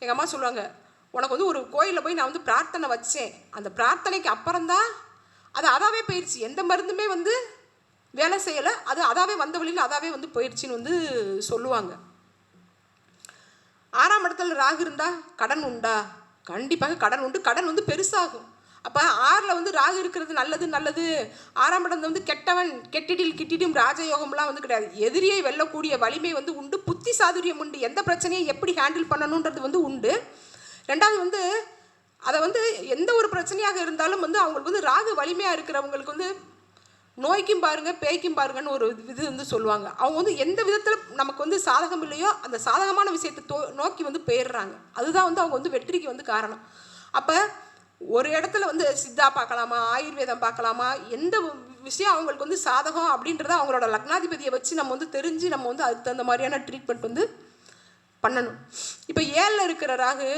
எங்கள் அம்மா சொல்லுவாங்க, உனக்கு வந்து ஒரு கோயிலில் போய் நான் வந்து பிரார்த்தனை வச்சேன், அந்த பிரார்த்தனைக்கு அப்புறம்தான் அது அதாவே போயிடுச்சு, எந்த மருந்துமே வந்து வேலை செய்யலை, அது அதாவே வந்த வழியில் அதாவே வந்து போயிடுச்சின்னு வந்து சொல்லுவாங்க. 6ஆம் இடத்துல ராகு இருந்தால் கடன் உண்டா? கண்டிப்பாக கடன் உண்டு. கடன் வந்து பெருசாகும். அப்போ 6ல் வந்து ராகு இருக்கிறது நல்லது. 6ஆம் இடம் வந்து கெட்டவன் கிட்டிடும் ராஜயோகம்லாம் வந்து கிடையாது. எதிரியை வெல்லக்கூடிய வலிமை வந்து உண்டு, புத்தி சாதுரியம் உண்டு, எந்த பிரச்சனையை எப்படி ஹேண்டில் பண்ணணுன்றது வந்து உண்டு. 2வது வந்து அதை வந்து எந்த ஒரு பிரச்சனையாக இருந்தாலும் வந்து அவங்களுக்கு வந்து ராகு வலிமையாக இருக்கிறவங்களுக்கு வந்து நோய்க்கும் பாருங்கள் பேய்க்கும் பாருங்கன்னு ஒரு இது வந்து சொல்லுவாங்க. அவங்க வந்து எந்த விதத்தில் நமக்கு வந்து சாதகம் இல்லையோ அந்த சாதகமான விஷயத்தை நோக்கி வந்து போயிடுறாங்க. அதுதான் வந்து அவங்க வந்து வெற்றிக்கு வந்து காரணம். அப்போ ஒரு இடத்துல வந்து சித்தா பார்க்கலாமா, ஆயுர்வேதம் பார்க்கலாமா, எந்த விஷயம் அவங்களுக்கு வந்து சாதகம் அப்படின்றத அவங்களோட லக்னாதிபதியை வச்சு நம்ம வந்து தெரிஞ்சு நம்ம வந்து அதுக்கு தகுந்த மாதிரியான ட்ரீட்மெண்ட் வந்து பண்ணணும். இப்போ 7ல் இருக்கிற ராகு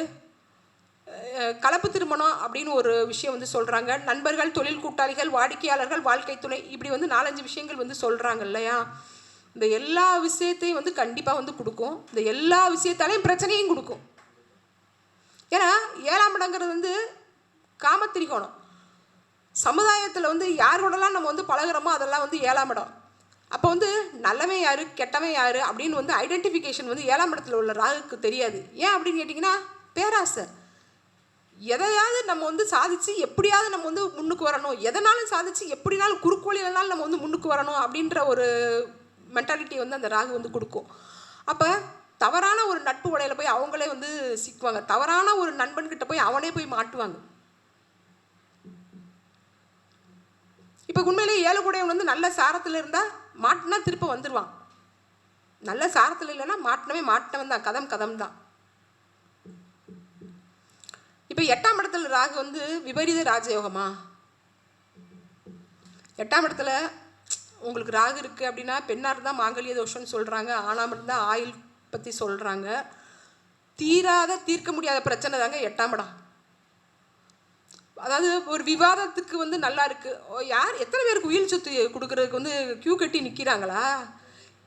கலப்பு திருமணம் அப்படின்னு ஒரு விஷயம் வந்து சொல்கிறாங்க. நண்பர்கள், தொழில் கூட்டாளிகள், வாடிக்கையாளர்கள், வாழ்க்கை துணை, இப்படி வந்து 4-5 விஷயங்கள் வந்து சொல்கிறாங்க இல்லையா. இந்த எல்லா விஷயத்தையும் வந்து கண்டிப்பாக வந்து கொடுக்கும். இந்த எல்லா விஷயத்தாலையும் பிரச்சனையும் கொடுக்கும். ஏன்னா 7ஆம் இடங்கிறது வந்து காமத்திரிகோணம். சமுதாயத்தில் வந்து யாரோடலாம் நம்ம வந்து பழகிறோமோ அதெல்லாம் வந்து 7ஆம் இடம். அப்போ வந்து நல்லவன் யார் கெட்டவன் யார் அப்படின்னு வந்து ஐடென்டிஃபிகேஷன் வந்து 7ஆம் இடத்துல உள்ள ராகுக்கு தெரியாது. ஏன் அப்படின்னு கேட்டிங்கன்னா பேராசை. எதையாவது நம்ம வந்து சாதித்து எப்படியாவது நம்ம வந்து முன்னுக்கு வரணும், எதனாலும் சாதித்து எப்படினாலும் குறுக்கோளினாலும் நம்ம வந்து முன்னுக்கு வரணும் அப்படின்ற ஒரு மென்டாலிட்டி வந்து அந்த ராகு வந்து கொடுக்கும். அப்போ தவறான ஒரு நட்பு உடையில போய் அவங்களே வந்து சிக்குவாங்க. தவறான ஒரு நண்பன்கிட்ட போய் அவனே போய் மாட்டுவாங்க. இப்போ உண்மையிலே 7 கூடையவன் வந்து நல்ல சாரத்தில் இருந்தால் மாட்டினா திருப்ப வந்துடுவான். நல்ல சாரத்தில் இல்லைன்னா மாட்டினவன் தான், கதம் தான். இப்போ 8ஆம் இடத்துல ராகு வந்து விபரீத ராஜயோகமா? 8ஆம் இடத்துல உங்களுக்கு ராகு இருக்குது அப்படின்னா பெண்ணாக இருந்தால் மாங்கல்ய தோஷம்னு சொல்கிறாங்க, ஆணாம் இருந்தால் ஆயுள் பற்றி சொல்கிறாங்க. தீர்க்க முடியாத பிரச்சனை தாங்க 8ஆம் இடம். அதாவது ஒரு விவாதத்துக்கு வந்து நல்லா இருக்குது, எத்தனை பேருக்கு உயிர் சொத்து கொடுக்குறதுக்கு வந்து கியூ கட்டி நிற்கிறாங்களா?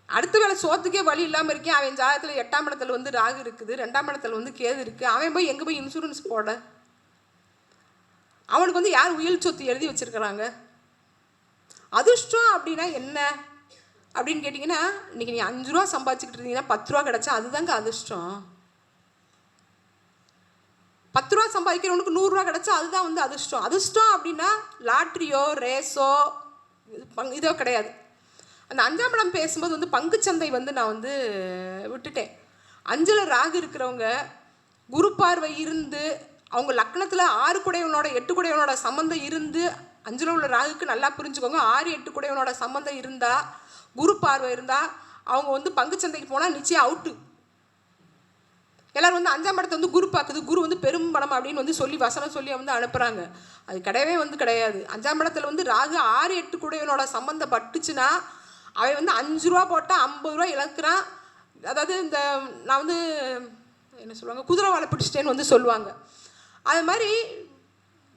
அடுத்த வேளை சோத்துக்கே வழி இல்லாமல் இருக்கேன். அவன் ஜாதகத்தில் 8ஆம் இடத்துல வந்து ராகு இருக்குது, 2ஆம் இடத்துல வந்து கேது இருக்குது. அவன் போய் எங்கே போய் இன்சூரன்ஸ் போட? அவனுக்கு வந்து யார் உயிர் சொத்து எழுதி வச்சுருக்கிறாங்க? அதிர்ஷ்டம் அப்படின்னா என்ன அப்படின்னு கேட்டிங்கன்னா, இன்றைக்கி நீ 5 ரூபா சம்பாதிச்சுக்கிட்டு இருந்தீங்கன்னா 10 ரூபா கிடச்சா அதுதாங்க அதிர்ஷ்டம். 10 ரூபா சம்பாதிக்கிறவனுக்கு 100 ரூபா கிடச்சா அதுதான் வந்து அதிர்ஷ்டம். அதிர்ஷ்டம் அப்படின்னா லாட்ரியோ ரேஸோ இதோ கிடையாது. அந்த 5ஆம் இடம் பேசும்போது வந்து பங்குச்சந்தை வந்து நான் வந்து விட்டுட்டேன். 5ல் ராகு இருக்கிறவங்க குரு பார்வை இருந்து, அவங்க லக்னத்தில் 6 குடையவனோட 8 குடையவனோட சம்மந்தம் இருந்து, 5ல் உள்ள ராகுக்கு நல்லா புரிஞ்சுக்கோங்க, 6 8 குடையவனோட சம்மந்தம் இருந்தால், குரு பார்வை இருந்தால் அவங்க வந்து பங்குச்சந்தைக்கு போனால் நிச்சயம் அவுட்டு. எல்லோரும் வந்து 5ஆம் இடத்தை வந்து குரு பார்க்குது, குரு வந்து பெரும் பணம் அப்படின்னு வந்து சொல்லி வசனம் சொல்லி வந்து அனுப்புகிறாங்க. அது கிடையவே வந்து கிடையாது. 5ஆம் இடத்துல வந்து ராகு 6 8 குடையவனோட சம்மந்தம் பட்டுச்சுன்னா அவன் வந்து 5 ரூபா போட்டால் 50 ரூபா இழக்கிறான். அதாவது இந்த நான் வந்து என்ன சொல்லுவாங்க, குதிரை வாழை பிடிச்சிட்டேன்னு வந்து சொல்லுவாங்க. அது மாதிரி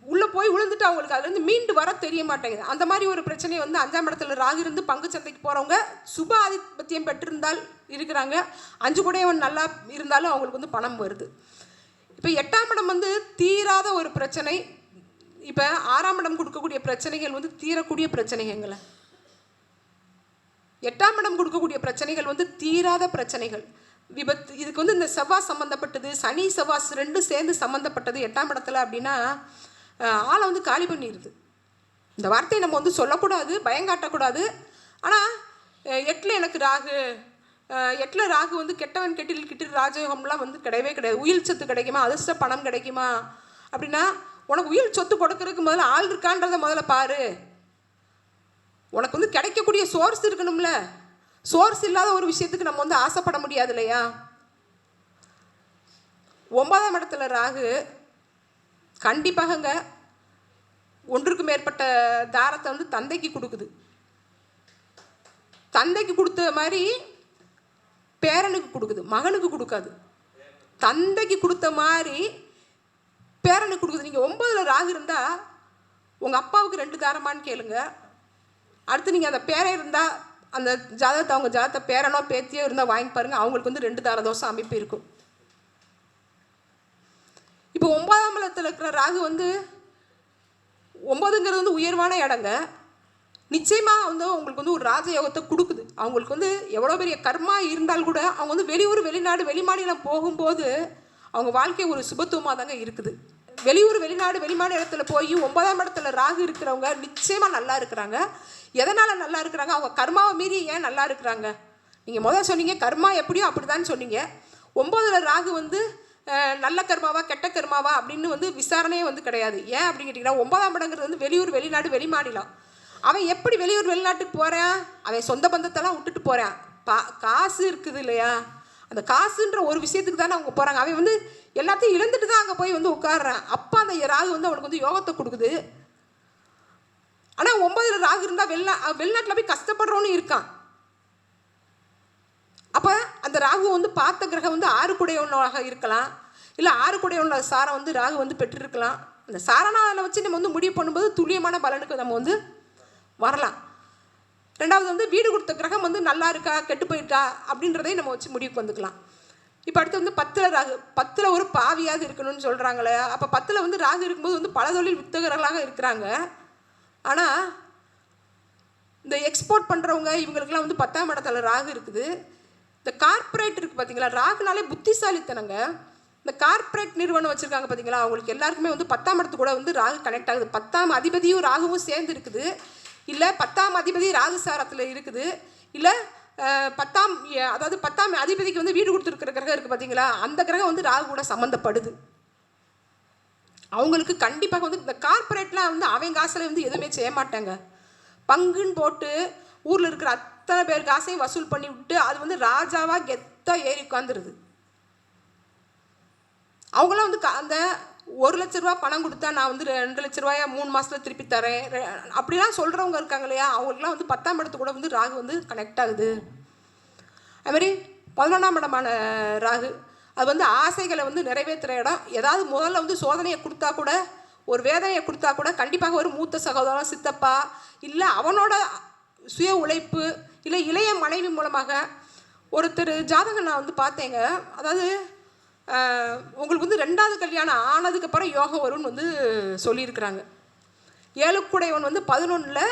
உள்ளே போய் விழுந்துட்டு அவங்களுக்கு அதுலேருந்து மீண்டு வர தெரிய மாட்டேங்குது. அந்த மாதிரி ஒரு பிரச்சனையை வந்து 5ஆம் இடத்துல ராகு இருந்து பங்கு சந்தைக்கு போகிறவங்க சுப ஆதிபத்தியம் பெற்றிருந்தால் இருக்கிறாங்க. 5 கூடையவன் நல்லா இருந்தாலும் அவங்களுக்கு வந்து பணம் வருது. இப்போ 8ஆம் இடம் வந்து தீராத ஒரு பிரச்சனை. இப்போ 6ஆம் இடம் கொடுக்கக்கூடிய பிரச்சனைகள் வந்து தீரக்கூடிய பிரச்சனைகளை, 8ஆம் இடம் கொடுக்கக்கூடிய பிரச்சனைகள் வந்து தீராத பிரச்சனைகள், விபத்து. இதுக்கு வந்து இந்த செவ்வாய் சம்மந்தப்பட்டது, சனி செவ்வாய் 2 சேர்ந்து சம்மந்தப்பட்டது 8ஆம் இடத்துல அப்படின்னா ஆளை வந்து காலி பண்ணிடுது. இந்த வார்த்தையை நம்ம வந்து சொல்லக்கூடாது, பயங்காட்டக்கூடாது. ஆனால் 8ல் எனக்கு ராகு, 8ல் ராகு வந்து கெட்டவன் கெட்டில் கிட்டு ராஜயோகம்லாம் வந்து கிடையவே கிடையாது. உயிர் சொத்து கிடைக்குமா, அதிர்ஷ்ட பணம் கிடைக்குமா அப்படின்னா, உனக்கு உயிர் சொத்து கொடுக்கறதுக்கு முதல்ல ஆள் இருக்கான்றதை முதல்ல பாரு. உனக்கு வந்து கிடைக்கக்கூடிய சோர்ஸ் இருக்கணும்ல. சோர்ஸ் இல்லாத ஒரு விஷயத்துக்கு நம்ம வந்து ஆசைப்பட முடியாது இல்லையா? 9ஆம் இடத்துல ராகு கண்டிப்பாகங்க ஒன்றுக்கு மேற்பட்ட தாரத்தை வந்து தந்தைக்கு கொடுக்குது. தந்தைக்கு கொடுத்த மாதிரி பேரனுக்கு கொடுக்குது, மகனுக்கு கொடுக்காது. தந்தைக்கு கொடுத்த மாதிரி பேரனுக்கு கொடுக்குது. நீங்கள் 9ல் ராகு இருந்தால் உங்கள் அப்பாவுக்கு 2 தாரமானு கேளுங்க. அடுத்து நீங்கள் அந்த பேரை இருந்தால் அந்த ஜாதகத்தை, அவங்க ஜாதகத்தை பேரனோ பேத்தியோ இருந்தால் வாங்கி பாருங்கள், அவங்களுக்கு வந்து 2 தார தோசை அமைப்பு இருக்கும். இப்போ 9ஆம் இடத்துல இருக்கிற ராகு வந்து 9ங்கிறது வந்து உயர்வான இடங்க. நிச்சயமாக வந்து அவங்களுக்கு வந்து ஒரு ராஜயோகத்தை கொடுக்குது. அவங்களுக்கு வந்து எவ்வளோ பெரிய கர்மா இருந்தால் கூட அவங்க வந்து வெளியூர் வெளிநாடு வெளிமாநிலம் போகும்போது அவங்க வாழ்க்கை ஒரு சுபத்துவமாக தாங்க இருக்குது. வெளியூர் வெளிநாடு வெளிமாநிலத்துல போய் 9ஆம் இடத்துல ராகு இருக்கிறவங்க நிச்சயமாக நல்லா இருக்கிறாங்க. எதனால் நல்லா இருக்கிறாங்க? அவங்க கர்மாவை மீறி ஏன் நல்லா இருக்கிறாங்க? நீங்கள் முதல் சொன்னீங்க கர்மா எப்படியோ அப்படி தான் சொன்னீங்க. 9ல் ராகு வந்து நல்ல கர்மாவா கெட்ட கர்மாவா அப்படின்னு வந்து விசாரணையே வந்து கிடையாது. ஏன் அப்படின்னு கேட்டிங்கன்னா, 9ஆம் இடங்கிறது வந்து வெளியூர் வெளிநாடு வெளிமாநிலம். அவன் எப்படி வெளியூர் வெளிநாட்டுக்கு போகிறான்? அவன் சொந்த பந்தத்தெல்லாம் விட்டுட்டு போகிறான். காசு இருக்குது இல்லையா? அந்த காசுன்ற ஒரு விஷயத்துக்கு தானே அவங்க போகிறாங்க. அவன் வந்து எல்லாத்தையும் இழந்துட்டு தான் அங்கே போய் வந்து உட்காடுறான். அப்போ அந்த ராகு வந்து அவனுக்கு வந்து யோகத்தை கொடுக்குது. ஆனால் 9ல் ராகு இருந்தால் வெளிநாட்டில் போய் கஷ்டப்படுறவனு இருக்கான். அப்போ அந்த ராகு வந்து பார்த்த கிரகம் வந்து 6 குடையவனாக இருக்கலாம், இல்லை 6 குடையவனோட சாரம் வந்து ராகு வந்து பெற்றிருக்கலாம். அந்த சாரநாதனை வச்சு நம்ம வந்து முடிவு பண்ணும்போது துல்லியமான பலனுக்கு நம்ம வந்து வரலாம். ரெண்டாவது வந்து வீடு கொடுத்த கிரகம் வந்து நல்லா இருக்கா கெட்டு போயிட்டா அப்படின்றதையும் நம்ம வச்சு முடிவுக்கு வந்துக்கலாம். இப்போ அடுத்து வந்து 10ல் ராகு, 10ல் ஒரு பாவியாக இருக்கணும்னு சொல்கிறாங்களே. அப்போ 10ல் வந்து ராகு இருக்கும்போது வந்து பல தொழில் வித்தகர்களாக இருக்கிறாங்க. ஆனால் இந்த எக்ஸ்போர்ட் பண்ணுறவங்க இவங்களுக்கெல்லாம் வந்து 10ஆம் இடத்துல ராகு இருக்குது. இந்த கார்ப்பரேட் இருக்குது பார்த்தீங்களா, ராகுனாலே புத்திசாலித்தனங்க. இந்த கார்ப்பரேட் நிறுவனம் வச்சுருக்காங்க பார்த்தீங்களா, அவங்களுக்கு எல்லாருக்குமே வந்து 10ஆம் இடத்து கூட வந்து ராகு கனெக்ட் ஆகுது. 10ஆம் அதிபதியும் ராகுவும் சேர்ந்து இருக்குது, இல்லை 10ஆம் அதிபதி ராகு சாரத்தில் இருக்குது, இல்லை 10ஆம் அதாவது 10ஆம் அதிபதிக்கு வந்து வீடு கொடுத்துருக்கிற கிரகம் இருக்குது பார்த்தீங்களா, அந்த கிரகம் வந்து ராகு கூட சம்மந்தப்படுது. அவங்களுக்கு கண்டிப்பாக வந்து இந்த கார்ப்பரேட்லாம் வந்து அவங்க காசில் வந்து எதுவுமே செய்ய மாட்டாங்க. பங்குன்னு போட்டு ஊரில் இருக்கிற அத்தனை பேர் காசையும் வசூல் பண்ணி விட்டு அது வந்து ராஜாவாக கெத்தாக ஏறி உட்காந்துருது. அவங்களாம் வந்து அந்த 1 லட்ச ரூபா பணம் கொடுத்தா நான் வந்து 2 லட்ச ரூபாயா 3 மாதத்தில் திருப்பி தரேன் அப்படிலாம் சொல்கிறவங்க இருக்காங்க இல்லையா, அவங்களுக்குலாம் வந்து 10ஆம் இடத்து கூட வந்து ராகு வந்து கனெக்ட் ஆகுது. அதுமாதிரி 11ஆம் இடமான ராகு அது வந்து ஆசைகளை வந்து நிறைவேற்றுற இடம். ஏதாவது முதல்ல வந்து சோதனையை கொடுத்தா கூட, ஒரு வேதனையை கொடுத்தா கூட கண்டிப்பாக ஒரு மூத்த சகோதரன் சித்தப்பா இல்லை அவனோட சுய உழைப்பு இல்லை இளைய மனைவி மூலமாக ஒருத்தர் ஜாதகம் நான் வந்து பார்த்தேங்க. அதாவது உங்களுக்கு வந்து 2வது கல்யாணம் ஆனதுக்கப்புறம் யோகம் வரும்னு வந்து சொல்லியிருக்கிறாங்க. 7 வந்து 11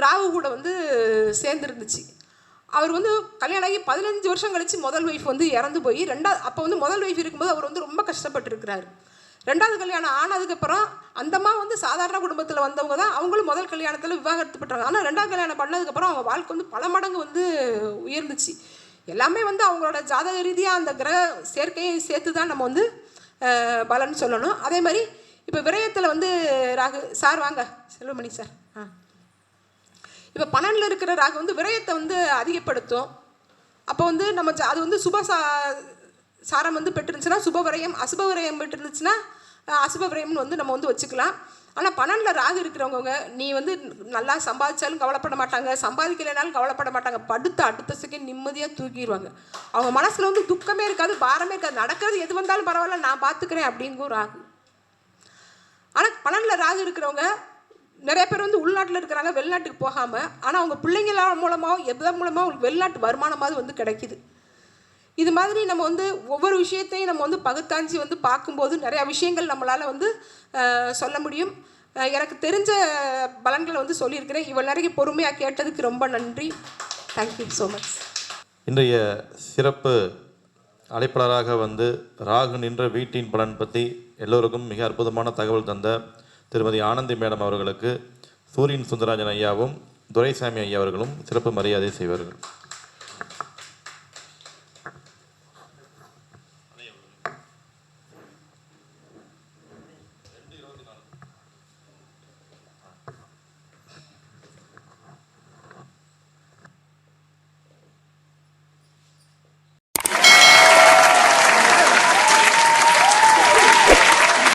ராகு கூட வந்து சேர்ந்துருந்துச்சு. அவர் வந்து கல்யாணம் ஆகி 15 வருஷம் கழித்து முதல் ஒய்ஃப் வந்து இறந்து போய் அப்போ வந்து முதல் ஒய்ஃப் இருக்கும்போது அவர் வந்து ரொம்ப கஷ்டப்பட்டுருக்கிறாரு. 2வது கல்யாணம் ஆனதுக்கப்புறம் அந்தம்மா வந்து சாதாரண குடும்பத்தில் வந்தவங்க தான். அவங்களும் முதல் கல்யாணத்தில் விவாகரத்து பெற்றாங்க. ஆனால் 2வது கல்யாணம் பண்ணதுக்கப்புறம் அவங்க வாழ்க்கை வந்து பல மடங்கு வந்து உயர்ந்துச்சு. எல்லாமே வந்து அவங்களோட ஜாதக ரீதியாக அந்த கிரக சேர்க்கையை சேர்த்து தான் நம்ம வந்து பலன் சொல்லணும். அதே மாதிரி இப்போ விரயத்தில் வந்து ராகு சார் வாங்க செல்வமணி சார். இப்போ 12 இருக்கிற ராகு வந்து விரயத்தை வந்து அதிகப்படுத்தும். அப்போ வந்து நம்ம அது வந்து சாரம் வந்து பெற்றிருந்துச்சுன்னா சுப விரயம், அசுப விரயம் பெற்றிருந்துச்சுன்னா அசுப விரயம்னு வந்து நம்ம வந்து வச்சுக்கலாம். ஆனால் 12 ராகு இருக்கிறவங்க நீ வந்து நல்லா சம்பாதிச்சாலும் கவலைப்பட மாட்டாங்க, சம்பாதிக்கலைனாலும் கவலைப்பட மாட்டாங்க. அடுத்த செகண்ட் நிம்மதியாக தூக்கிடுவாங்க. அவங்க மனசில் வந்து துக்கமே இருக்காது, பாரமே இருக்காது. நடக்கிறது எது வந்தாலும் பரவாயில்ல, நான் பார்த்துக்கிறேன் அப்படிங்கும் ராகு. ஆனால் 12 ராகு இருக்கிறவங்க நிறைய பேர் வந்து உள்நாட்டில் இருக்கிறாங்க, வெளிநாட்டுக்கு போகாமல். ஆனால் அவங்க பிள்ளைங்கள மூலமாக எதன் மூலமாக அவங்களுக்கு வெளிநாட்டு வருமானமாவது வந்து கிடைக்கிது. இது மாதிரி நம்ம வந்து ஒவ்வொரு விஷயத்தையும் நம்ம வந்து பகுத்தாஞ்சி வந்து பார்க்கும்போது நிறையா விஷயங்கள் நம்மளால் வந்து சொல்ல முடியும். எனக்கு தெரிஞ்ச பலன்களை வந்து சொல்லியிருக்கிறேன். இவ்வளோ நேரம் பொறுமையாக கேட்டதுக்கு ரொம்ப நன்றி. Thank you so much. இன்றைய சிறப்பு அழைப்பாளராக வந்து ராகு நின்ற வீட்டின் பலன் பற்றி எல்லோருக்கும் மிக அற்புதமான தகவல் தந்த திருமதி ஆனந்தி மேடம் அவர்களுக்கு சூரியன் சுந்தரராஜன் ஐயாவும் துரைசாமி ஐயா அவர்களும் சிறப்பு மரியாதை செய்வார்கள்.